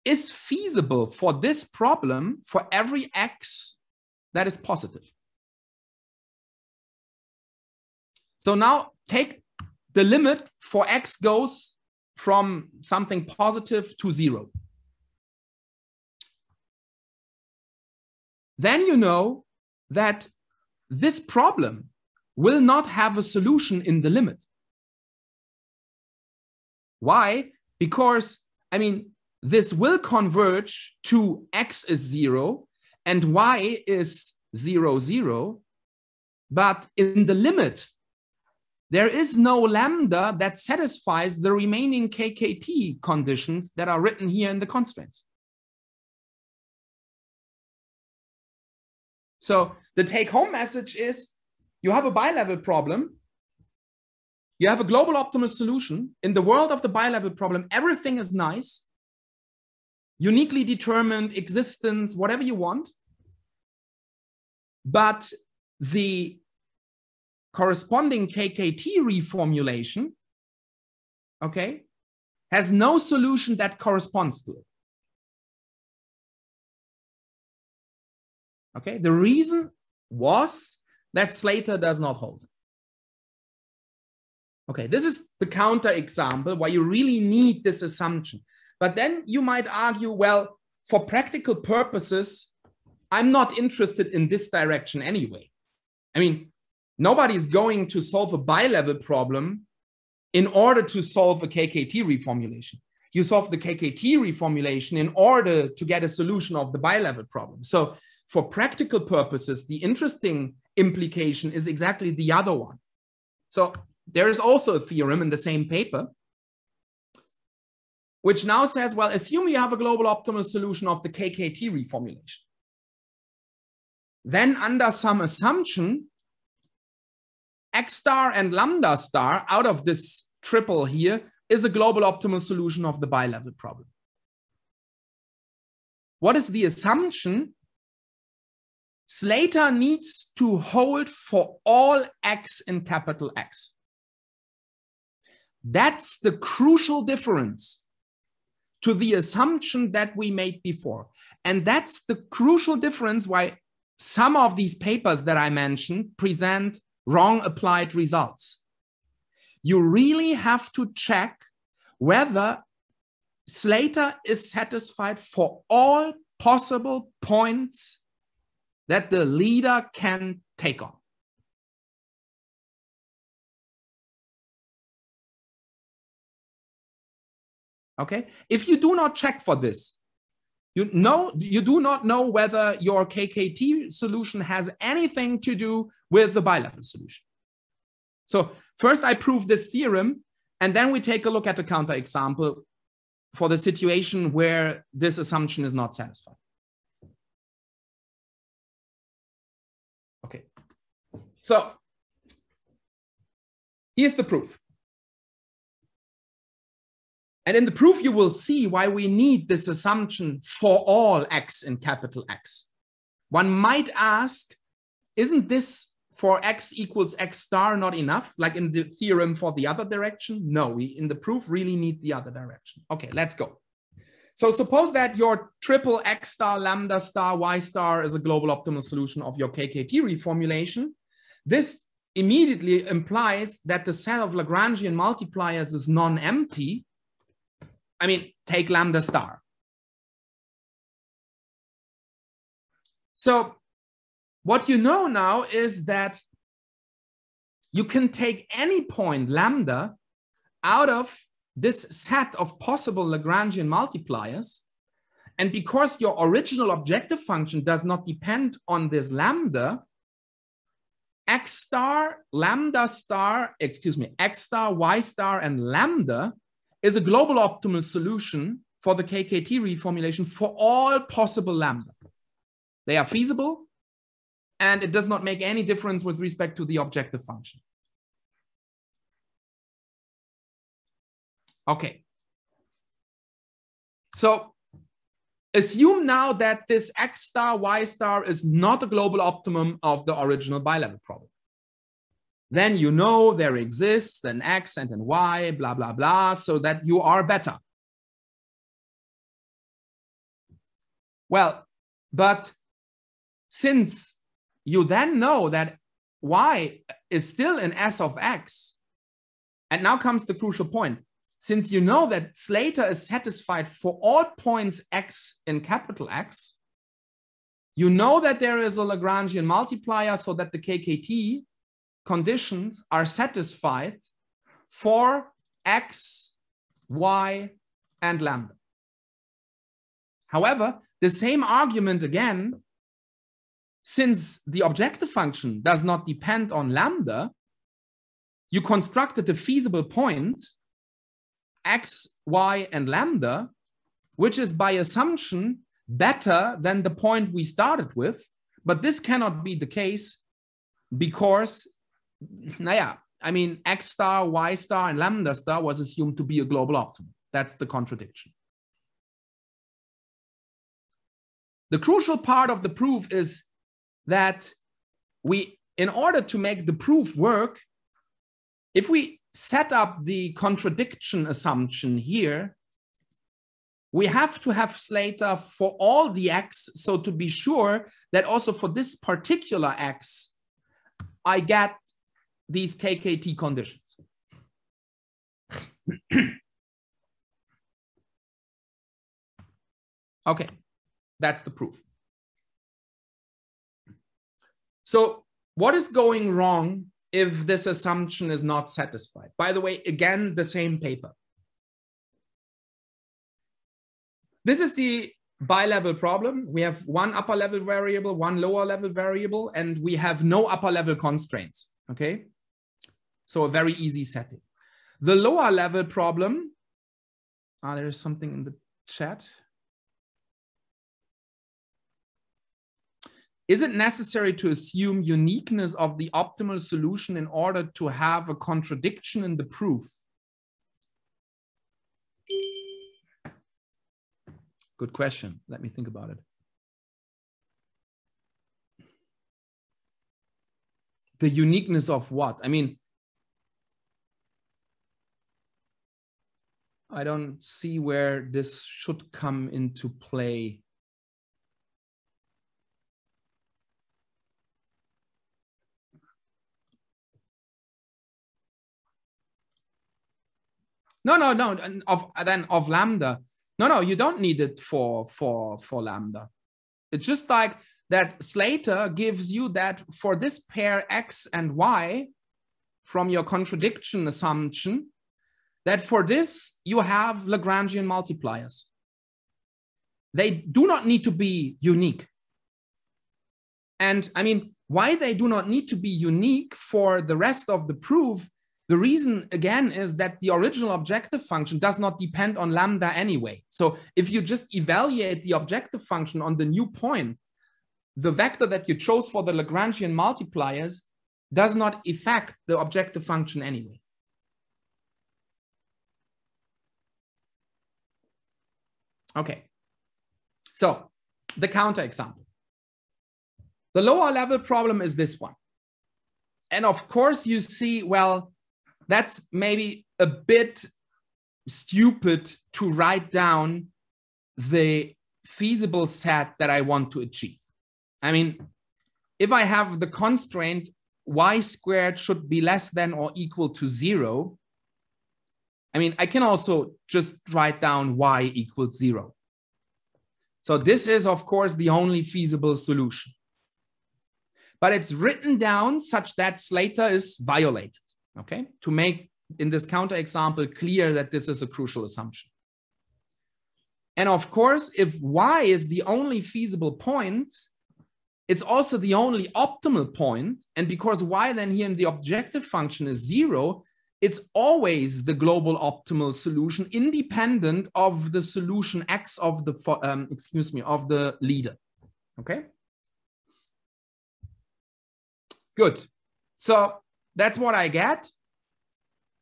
is feasible for this problem for every x that is positive. So now take the limit for x goes from something positive to 0. Then you know that this problem will not have a solution in the limit. Why? Because, I mean, this will converge to x is 0 and y is 0, 0. But in the limit, there is no lambda that satisfies the remaining KKT conditions that are written here in the constraints. So the take-home message is, you have a bilevel problem. You have a global optimal solution. In the world of the bilevel problem, everything is nice. Uniquely determined existence, whatever you want. But the corresponding KKT reformulation, okay, has no solution that corresponds to it. Okay, the reason was that Slater does not hold. Okay, this is the counter example where you really need this assumption. But then you might argue, well, for practical purposes, I'm not interested in this direction anyway. I mean, nobody's going to solve a bilevel problem in order to solve a KKT reformulation. You solve the KKT reformulation in order to get a solution of the bilevel problem. So for practical purposes, the interesting implication is exactly the other one. So there is also a theorem in the same paper, which now says, well, assume you have a global optimal solution of the KKT reformulation. Then under some assumption, x star and lambda star out of this triple here is a global optimal solution of the bilevel problem. what is the assumption? Slater needs to hold for all x in capital X. That's the crucial difference to the assumption that we made before. And that's the crucial difference why some of these papers that I mentioned present wrong applied results. You really have to check whether Slater is satisfied for all possible points that the leader can take on. Okay, if you do not check for this, you do not know whether your KKT solution has anything to do with the bilevel solution. So first I prove this theorem, and then we take a look at a counterexample for the situation where this assumption is not satisfied. Okay, so here's the proof. And in the proof, you will see why we need this assumption for all x in capital X. One might ask, isn't this for x equals x star not enough, like in the theorem for the other direction? No, we in the proof really need the other direction. Okay, let's go. So suppose that your triple x star, lambda star, y star is a global optimal solution of your KKT reformulation. This immediately implies that the set of Lagrangian multipliers is non-empty. I mean, take lambda star. So what you know now is that you can take any point lambda out of this set of possible Lagrangian multipliers. And because your original objective function does not depend on this lambda, x star, lambda star, x star, y star, and lambda is a global optimal solution for the KKT reformulation for all possible lambda. They are feasible, and it does not make any difference with respect to the objective function. Okay. So assume now that this x star, y star is not a global optimum of the original bilevel problem. Then you know there exists an x and an y, blah, blah, blah, so that you are better. Well, but since you then know that y is still in S of x, and now comes the crucial point. Since you know that Slater is satisfied for all points x in capital X, you know that there is a Lagrangian multiplier so that the KKT conditions are satisfied for x, y, and lambda. However, the same argument again, since the objective function does not depend on lambda, you constructed a feasible point x, y, and lambda, which is by assumption better than the point we started with. But this cannot be the case because, I mean, x star, y star, and lambda star was assumed to be a global optimum. That's the contradiction. The crucial part of the proof is that in order to make the proof work, if we set up the contradiction assumption here, we have to have Slater for all the x, so to be sure that also for this particular x, I get these KKT conditions. Okay, that's the proof. So what is going wrong if this assumption is not satisfied? By the way, again, the same paper. This is the bilevel problem. We have one upper level variable, one lower level variable, and we have no upper level constraints, okay? So a very easy setting. The lower level problem, there is something in the chat. Is it necessary to assume uniqueness of the optimal solution in order to have a contradiction in the proof? Good question. Let me think about it. The uniqueness of what? I mean, I don't see where this should come into play. No, of lambda. No, you don't need it for lambda. It's just like that Slater gives you that for this pair X and Y from your contradiction assumption, that for this you have Lagrangian multipliers. They do not need to be unique. And I mean, why they do not need to be unique for the rest of the proof, the reason again is that the original objective function does not depend on lambda anyway. So if you just evaluate the objective function on the new point, the vector that you chose for the Lagrangian multipliers does not affect the objective function anyway. Okay, so the counterexample. The lower level problem is this one. And of course you see, well, that's maybe a bit stupid to write down the feasible set that I want to achieve. I mean, if I have the constraint y squared should be less than or equal to 0, I mean, I can also just write down y equals 0. So this is, of course, the only feasible solution. But it's written down such that Slater is violated, okay? To make, in this counterexample, clear that this is a crucial assumption. And of course, if y is the only feasible point, it's also the only optimal point. And because y then here in the objective function is 0, it's always the global optimal solution, independent of the solution x of the, of the leader, okay? Good. So that's what I get.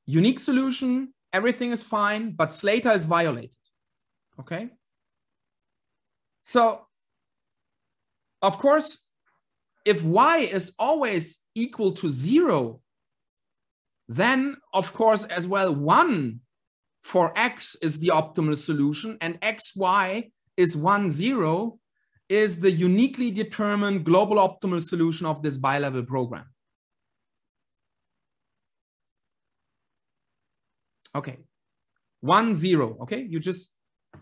Unique solution, everything is fine, but Slater is violated, okay? So, of course, if y is always equal to 0, then, of course, as well, 1 for x is the optimal solution, and xy is 1, 0 is the uniquely determined global optimal solution of this bilevel program. Okay, 1, 0, okay? You just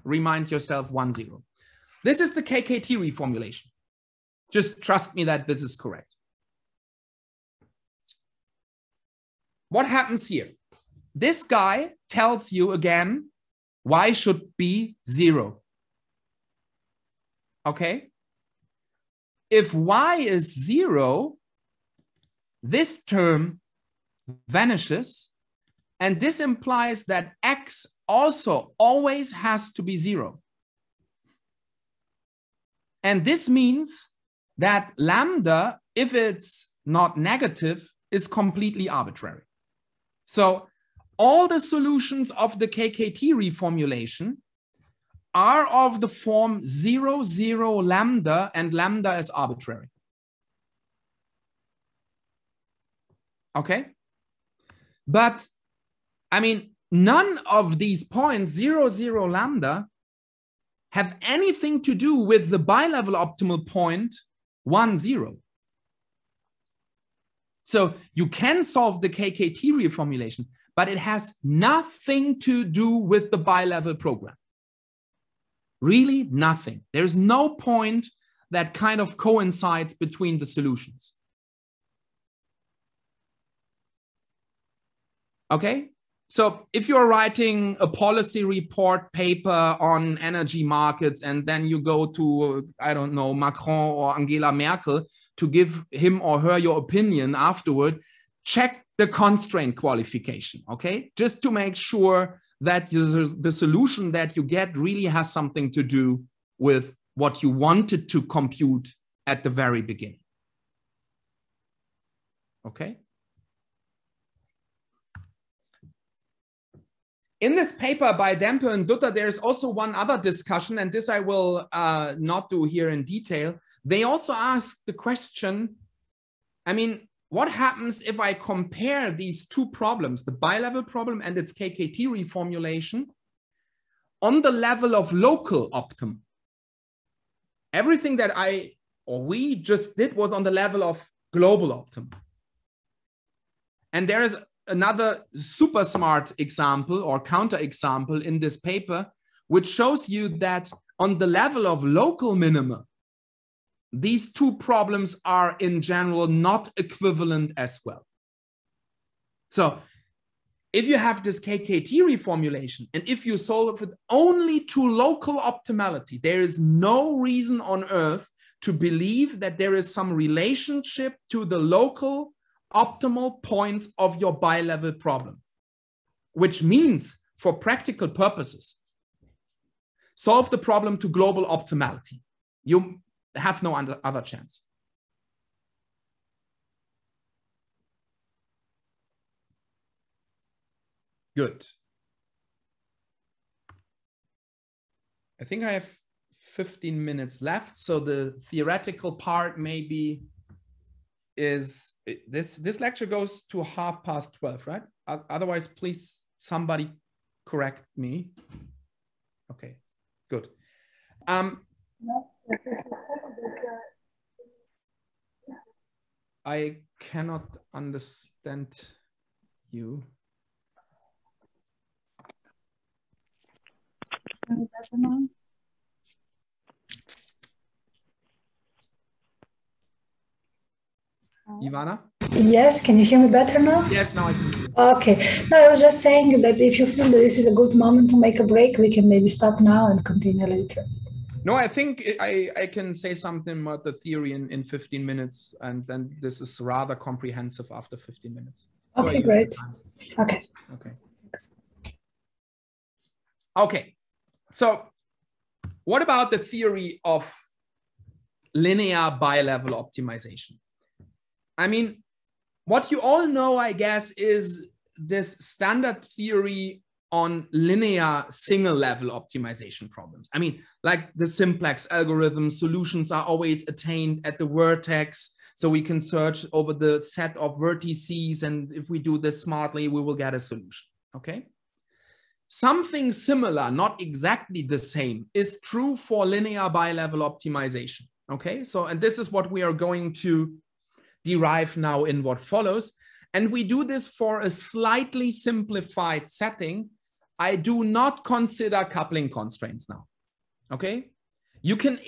remind yourself 1, 0. This is the KKT reformulation. Just trust me that this is correct. What happens here? This guy tells you again, y should be 0. Okay? If y is 0, this term vanishes, and this implies that x also always has to be 0. And this means that lambda, if it's not negative, is completely arbitrary. So all the solutions of the KKT reformulation are of the form 0, 0, lambda, and lambda is arbitrary. Okay? But, I mean, none of these points, 0, 0, lambda, have anything to do with the bilevel optimal point 1, 0. So you can solve the KKT reformulation, but it has nothing to do with the bilevel program. Really nothing. There's no point that kind of coincides between the solutions. Okay? So if you're writing a policy report paper on energy markets and then you go to, I don't know, Macron or Angela Merkel to give him or her your opinion afterward, check the constraint qualification, okay? Just to make sure that the solution that you get really has something to do with what you wanted to compute at the very beginning. Okay? In this paper by Dempe and Dutter, there's also one other discussion, and this I will not do here in detail. They also ask the question, I mean, what happens if I compare these two problems, the bilevel problem and its KKT reformulation, on the level of local optimum? Everything that we just did was on the level of global optimum. And there is another super smart example or counter example in this paper, which shows you that on the level of local minima, these two problems are in general not equivalent as well. So if you have this KKT reformulation and if you solve it only to local optimality, there is no reason on earth to believe that there is some relationship to the local optimal points of your bilevel problem, which means for practical purposes, solve the problem to global optimality. You have no other chance. Good. I think I have 15 minutes left. So the theoretical part maybe is, this lecture goes to 12:30, right? Otherwise, please, somebody correct me. Okay, good. I cannot understand you. Ivana? Yes, can you hear me better now? Yes, now I can hear you. Okay. No, I was just saying that if you feel that this is a good moment to make a break, we can maybe stop now and continue later. No, I think I can say something about the theory in 15 minutes, and then this is rather comprehensive after 15 minutes. So okay, great. Okay. Okay. Okay. So what about the theory of linear bilevel optimization? I mean, what you all know, I guess, is this standard theory on linear single level optimization problems. I mean, like the simplex algorithm, solutions are always attained at the vertex. So we can search over the set of vertices. And if we do this smartly, we will get a solution. Okay. Something similar, not exactly the same, is true for linear bilevel optimization. Okay. So, and this is what we are going to derive now in what follows. And we do this for a slightly simplified setting. I do not consider coupling constraints now. Okay. You can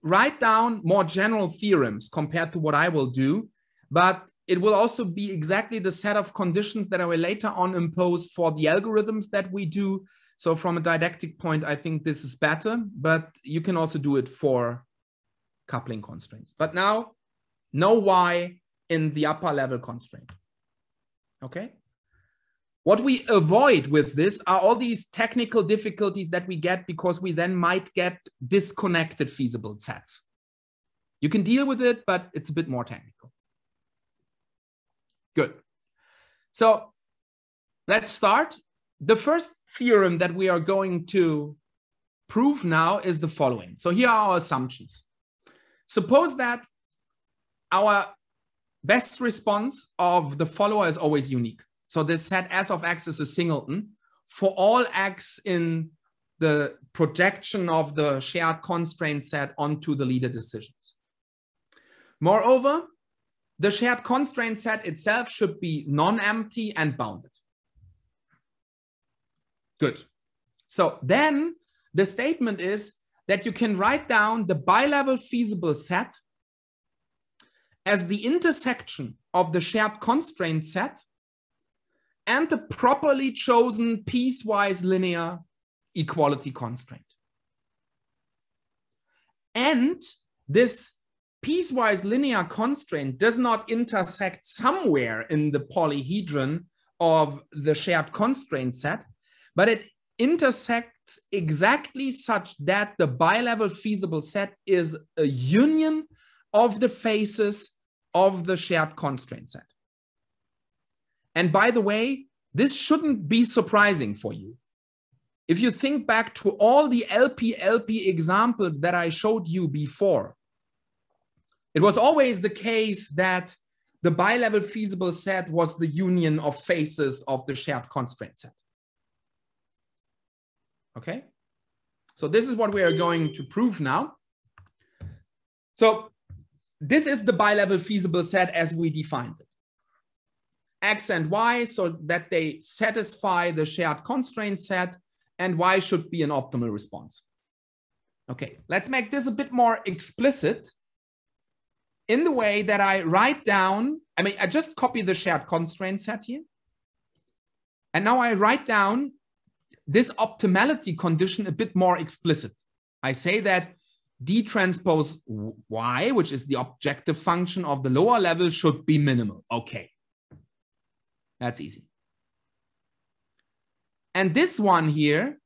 write down more general theorems compared to what I will do, but it will also be exactly the set of conditions that I will later on impose for the algorithms that we do. So from a didactic point, I think this is better, but you can also do it for coupling constraints. But now, know why in the upper level constraint. Okay. What we avoid with this are all these technical difficulties that we get because we then might get disconnected feasible sets. You can deal with it, but it's a bit more technical. Good. So let's start. The first theorem that we are going to prove now is the following. So here are our assumptions. Suppose that our best response of the follower is always unique. So this set S of X is a singleton for all X in the projection of the shared constraint set onto the leader decisions. Moreover, the shared constraint set itself should be non-empty and bounded. Good. So then the statement is that you can write down the bilevel feasible set as the intersection of the shared constraint set and the properly chosen piecewise linear equality constraint. And this piecewise linear constraint does not intersect somewhere in the polyhedron of the shared constraint set, but it intersects exactly such that the bilevel feasible set is a union of the faces of the shared constraint set. And by the way, This shouldn't be surprising for you. If you think back to all the LP examples that I showed you before, it was always the case that the bilevel feasible set was the union of faces of the shared constraint set. Okay? So this is what we are going to prove now. So this is the bilevel feasible set as we defined it. X and Y, so that they satisfy the shared constraint set, and Y should be an optimal response. Okay, let's make this a bit more explicit in the way that I write down, I just copy the shared constraint set here. And now I write down this optimality condition a bit more explicit. I say that D transpose Y, which is the objective function of the lower level, should be minimal. Okay, that's easy. And this one here,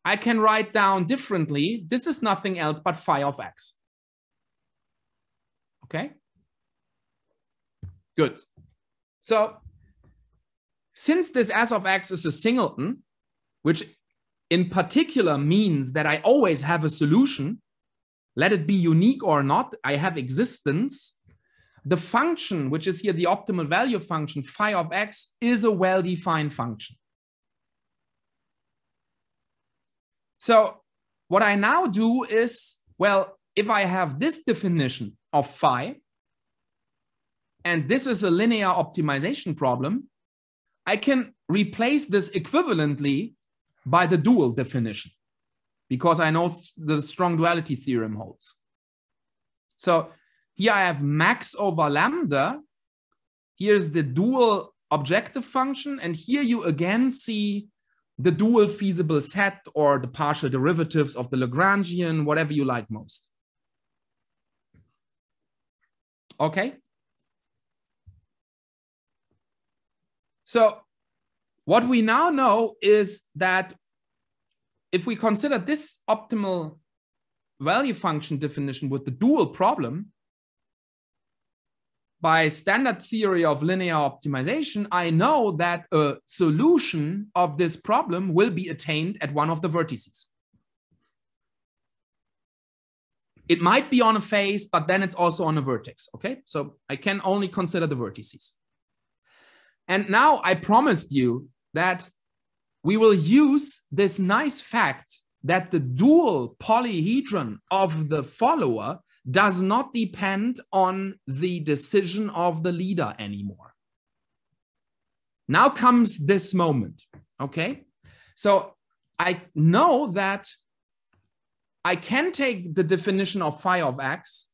I can write down differently. This is nothing else but phi of X. Okay, good. So since this S of X is a singleton, which in particular means that I always have a solution, let it be unique or not, I have existence. The function, which is here the optimal value function, phi of X, is a well-defined function. So what I now do is, well, if I have this definition of phi, and this is a linear optimization problem, I can replace this equivalently by the dual definition, because I know the strong duality theorem holds. So here I have max over lambda. Here's the dual objective function. And here you again see the dual feasible set, or the partial derivatives of the Lagrangian, whatever you like most. Okay. So what we now know is that if we consider this optimal value function definition with the dual problem, by standard theory of linear optimization, I know that a solution of this problem will be attained at one of the vertices. It might be on a face, but then it's also on a vertex, okay? So I can only consider the vertices. And now I promised you that we will use this nice fact that the dual polyhedron of the follower does not depend on the decision of the leader anymore. Now comes this moment, okay? So I know that I can take the definition of phi of X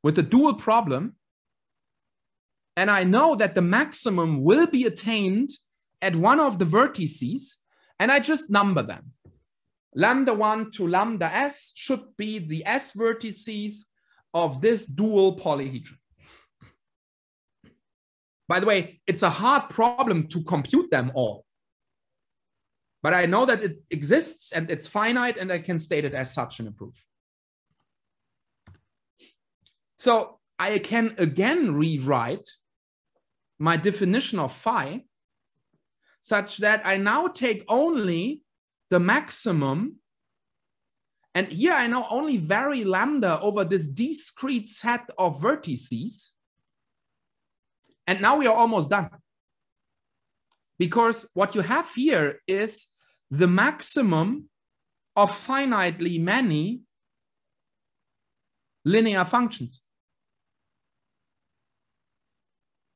with the dual problem, and I know that the maximum will be attained at one of the vertices, and I just number them. Lambda 1 to lambda S should be the S vertices of this dual polyhedron. By the way, it's a hard problem to compute them all. But I know that it exists and it's finite, and I can state it as such in a proof. So I can again rewrite my definition of phi such that I now take only the maximum, and here I now only vary lambda over this discrete set of vertices. And now we are almost done. Because what you have here is the maximum of finitely many linear functions.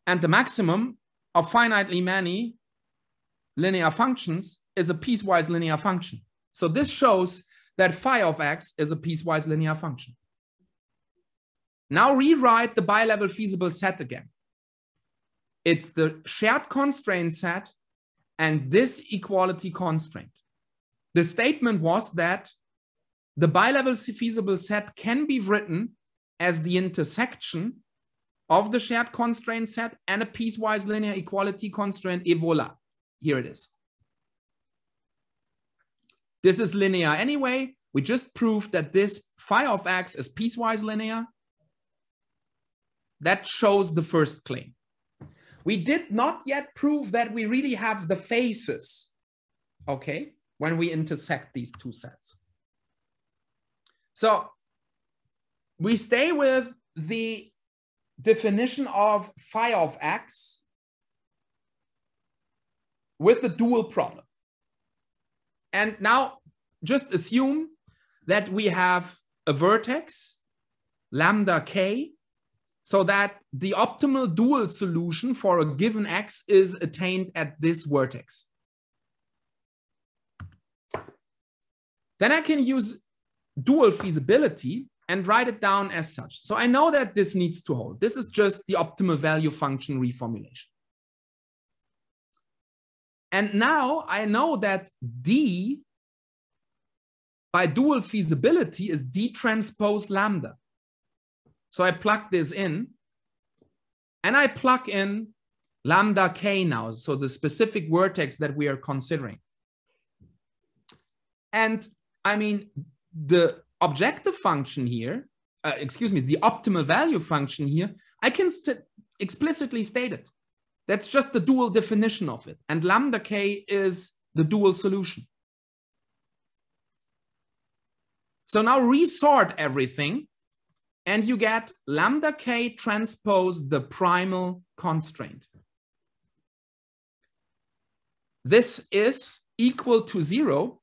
And the maximum of finitely many linear functions is a piecewise linear function. So this shows that phi of X is a piecewise linear function. Now rewrite the bilevel feasible set again. It's the shared constraint set and this equality constraint. The statement was that the bilevel feasible set can be written as the intersection of the shared constraint set and a piecewise linear equality constraint, et voila. Here it is. This is linear anyway. We just proved that this phi of X is piecewise linear. That shows the first claim. we did not yet prove that we really have the faces, okay, when we intersect these two sets. So we stay with the definition of phi of x with the dual problem. And now just assume that we have a vertex, lambda k, so that the optimal dual solution for a given x is attained at this vertex. Then I can use dual feasibility and write it down as such. So I know that this needs to hold. This is just the optimal value function reformulation. And now I know that D by dual feasibility is D transpose lambda. So I plug this in and I plug in lambda k now. So the specific vertex that we are considering. And I mean, the objective function here, the optimal value function here, I can explicitly state it. That's just the dual definition of it. And lambda k is the dual solution. So now resort everything and you get lambda k transpose the primal constraint. This is equal to 0.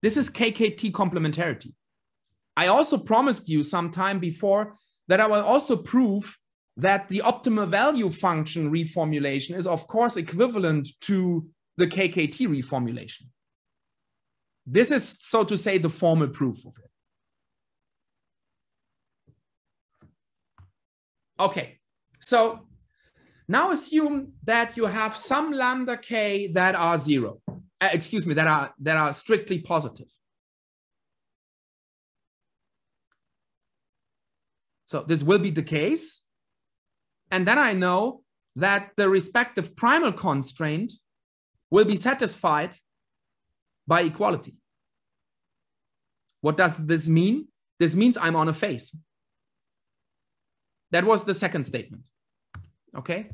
This is KKT complementarity. I also promised you some time before that I will also prove that the optimal value function reformulation is of course equivalent to the KKT reformulation. This is, so to say, the formal proof of it. Okay, so now assume that you have some lambda k that are 0. That are strictly positive. So this will be the case. And then I know that the respective primal constraint will be satisfied by equality. What does this mean? This means I'm on a face. That was the second statement. Okay?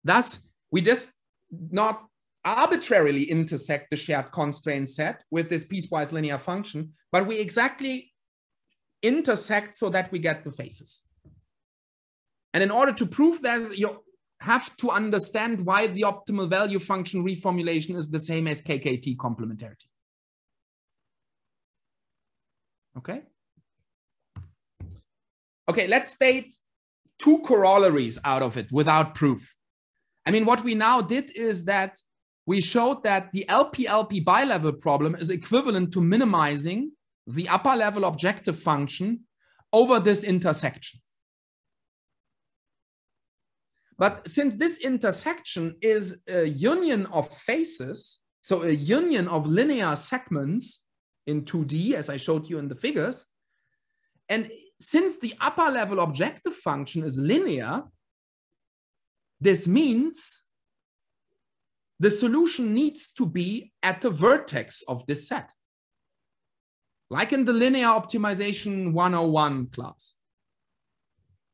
Thus, we just not arbitrarily intersect the shared constraint set with this piecewise linear function, but we exactly intersect so that we get the faces. And in order to prove that, you have to understand why the optimal value function reformulation is the same as KKT complementarity. Okay? Okay, let's state two corollaries out of it without proof. I mean, what we now did is that we showed that the LP-LP bilevel problem is equivalent to minimizing the upper level objective function over this intersection. But since this intersection is a union of faces, so a union of linear segments in 2D, as I showed you in the figures, and since the upper level objective function is linear, this means the solution needs to be at the vertex of this set, like in the linear optimization 101 class.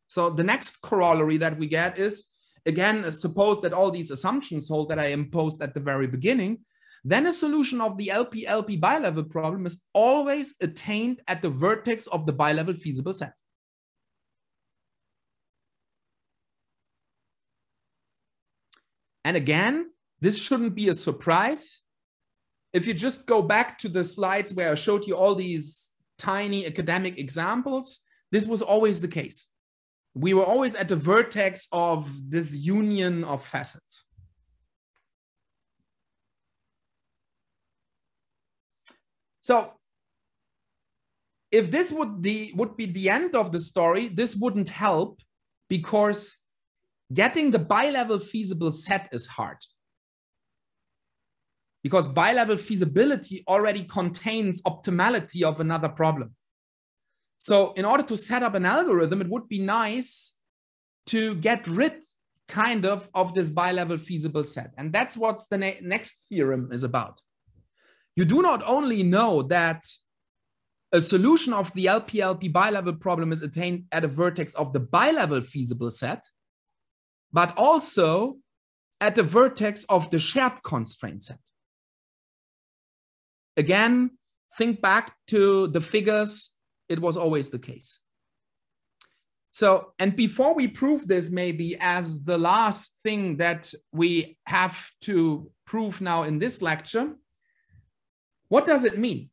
So the next corollary that we get is, again, suppose that all these assumptions hold that I imposed at the very beginning, then a solution of the LP-LP bilevel problem is always attained at the vertex of the bilevel feasible set. And again, this shouldn't be a surprise. If you just go back to the slides where I showed you all these tiny academic examples, this was always the case. We were always at the vertex of this union of facets. So if this would be the end of the story, this wouldn't help because getting the bilevel feasible set is hard. Because bilevel feasibility already contains optimality of another problem. So in order to set up an algorithm, it would be nice to get rid kind of this bilevel feasible set. And that's what the next theorem is about. You do not only know that a solution of the LP-LP bilevel problem is attained at a vertex of the bilevel feasible set, but also at the vertex of the shared constraint set. Again, think back to the figures. It was always the case. So, and before we prove this, maybe as the last thing that we have to prove now in this lecture, what does it mean?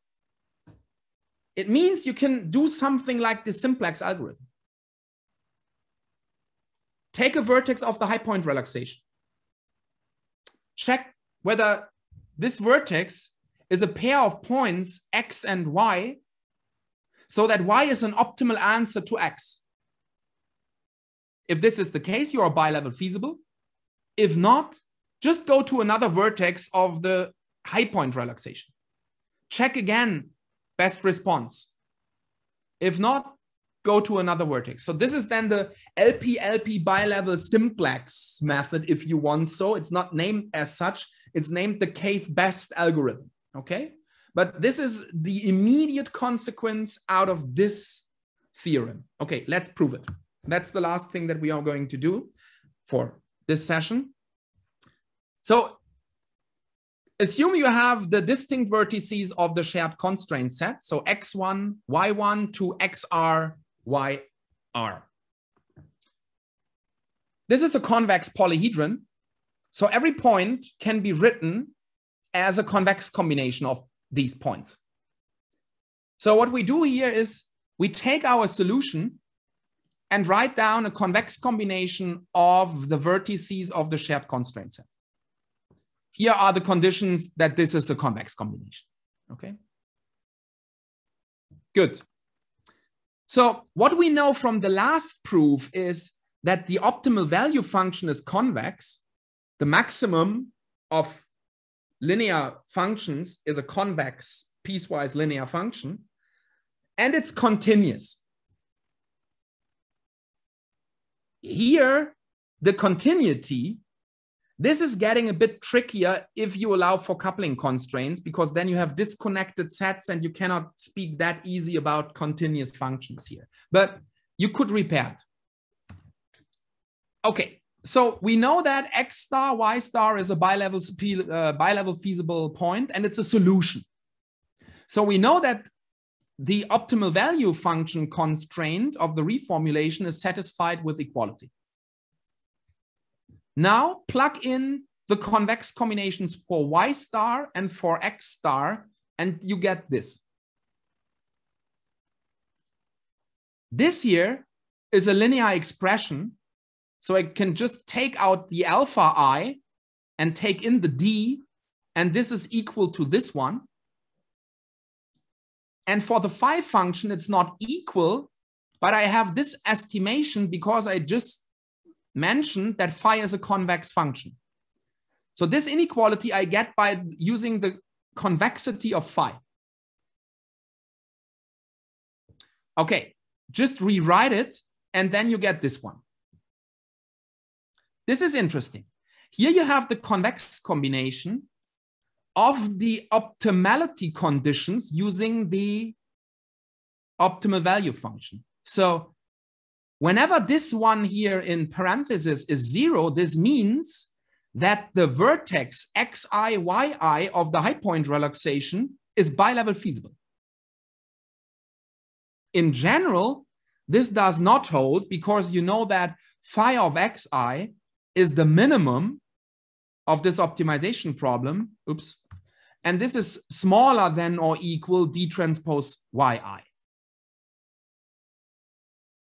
It means you can do something like the simplex algorithm. Take a vertex of the high point relaxation. Check whether this vertex is a pair of points x and y, so that y is an optimal answer to x. If this is the case, you are bilevel feasible. If not, just go to another vertex of the high point relaxation. Check again, best response. If not, go to another vertex. So this is then the LP bilevel simplex method, if you want so. It's not named as such. It's named the kth best algorithm, okay? But this is the immediate consequence out of this theorem. Okay, let's prove it. That's the last thing that we are going to do for this session. So assume you have the distinct vertices of the shared constraint set. So x1, y1 to xr, yr. This is a convex polyhedron. So every point can be written as a convex combination of these points. So what we do here is we take our solution and write down a convex combination of the vertices of the shared constraint set. Here are the conditions that this is a convex combination, okay? Good. So what we know from the last proof is that the optimal value function is convex. The maximum of linear functions is a convex piecewise linear function, and it's continuous. Here, the continuity, this is getting a bit trickier if you allow for coupling constraints, because then you have disconnected sets and you cannot speak that easy about continuous functions here. But you could repair it. Okay, so we know that x star, y star is a bilevel feasible point, and it's a solution. So we know that the optimal value function constraint of the reformulation is satisfied with equality. Now plug in the convex combinations for y star and for x star, and you get this. This here is a linear expression, so I can just take out the alpha I and take in the d, and this is equal to this one. And for the phi function, it's not equal, but I have this estimation because I just mentioned that phi is a convex function. So this inequality I get by using the convexity of phi. Okay, just rewrite it, and then you get this one. This is interesting. Here you have the convex combination of the optimality conditions using the optimal value function. So whenever this one here in parentheses is 0, this means that the vertex xi, yi of the high point relaxation is bilevel feasible. In general, this does not hold because you know that phi of xi is the minimum of this optimization problem. Oops. And this is smaller than or equal d transpose yi.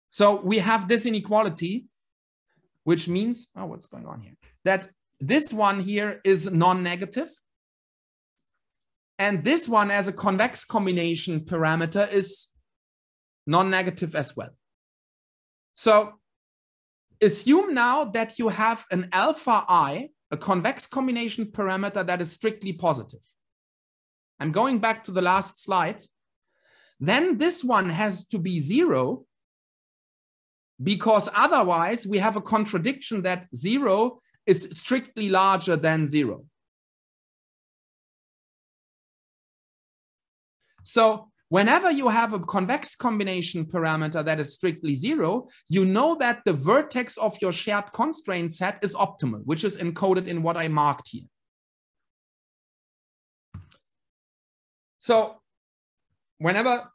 So we have this inequality, which means, oh, what's going on here? That this one here is non-negative. And this one as a convex combination parameter is non-negative as well. So assume now that you have an alpha I, a convex combination parameter that is strictly positive. I'm going back to the last slide. Then this one has to be 0, because otherwise we have a contradiction that 0 is strictly larger than 0. So whenever you have a convex combination parameter that is strictly 0, you know that the vertex of your shared constraint set is optimal, which is encoded in what I marked here. So whenever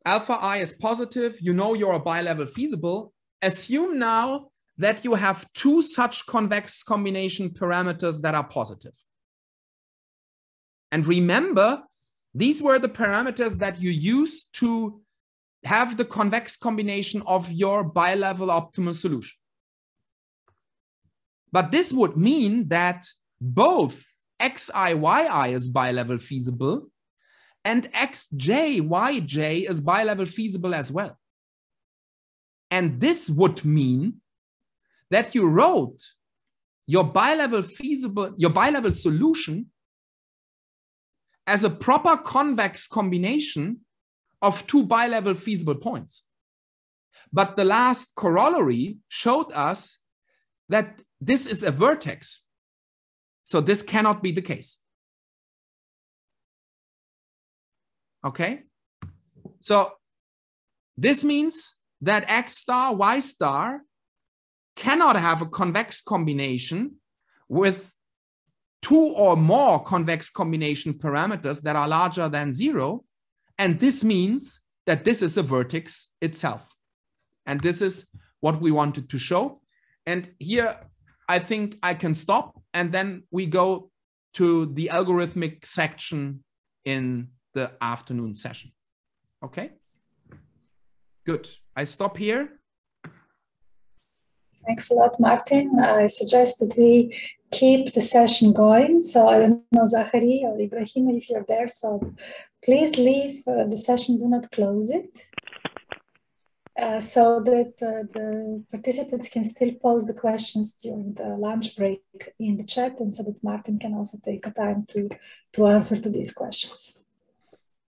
alpha I is positive, you know you're a bilevel feasible. Assume now that you have two such convex combination parameters that are positive. And remember, these were the parameters that you used to have the convex combination of your bilevel optimal solution. But this would mean that both xi, yi is bilevel feasible and xj, yj is bilevel feasible as well. And this would mean that you wrote your bilevel solution as a proper convex combination of two bilevel feasible points. But the last corollary showed us that this is a vertex. So this cannot be the case. Okay? So this means that x star, y star cannot have a convex combination with two or more convex combination parameters that are larger than 0. And this means that this is a vertex itself. And this is what we wanted to show. And here, I think I can stop. And then we go to the algorithmic section in the afternoon session. Okay? Good. I stop here. Thanks a lot, Martin. I suggest that we keep the session going. So I don't know, Zachary or Ibrahim, if you're there. So please leave the session. Do not close it. So that the participants can still pose the questions during the lunch break in the chat, and so that Martin can also take a time to answer to these questions.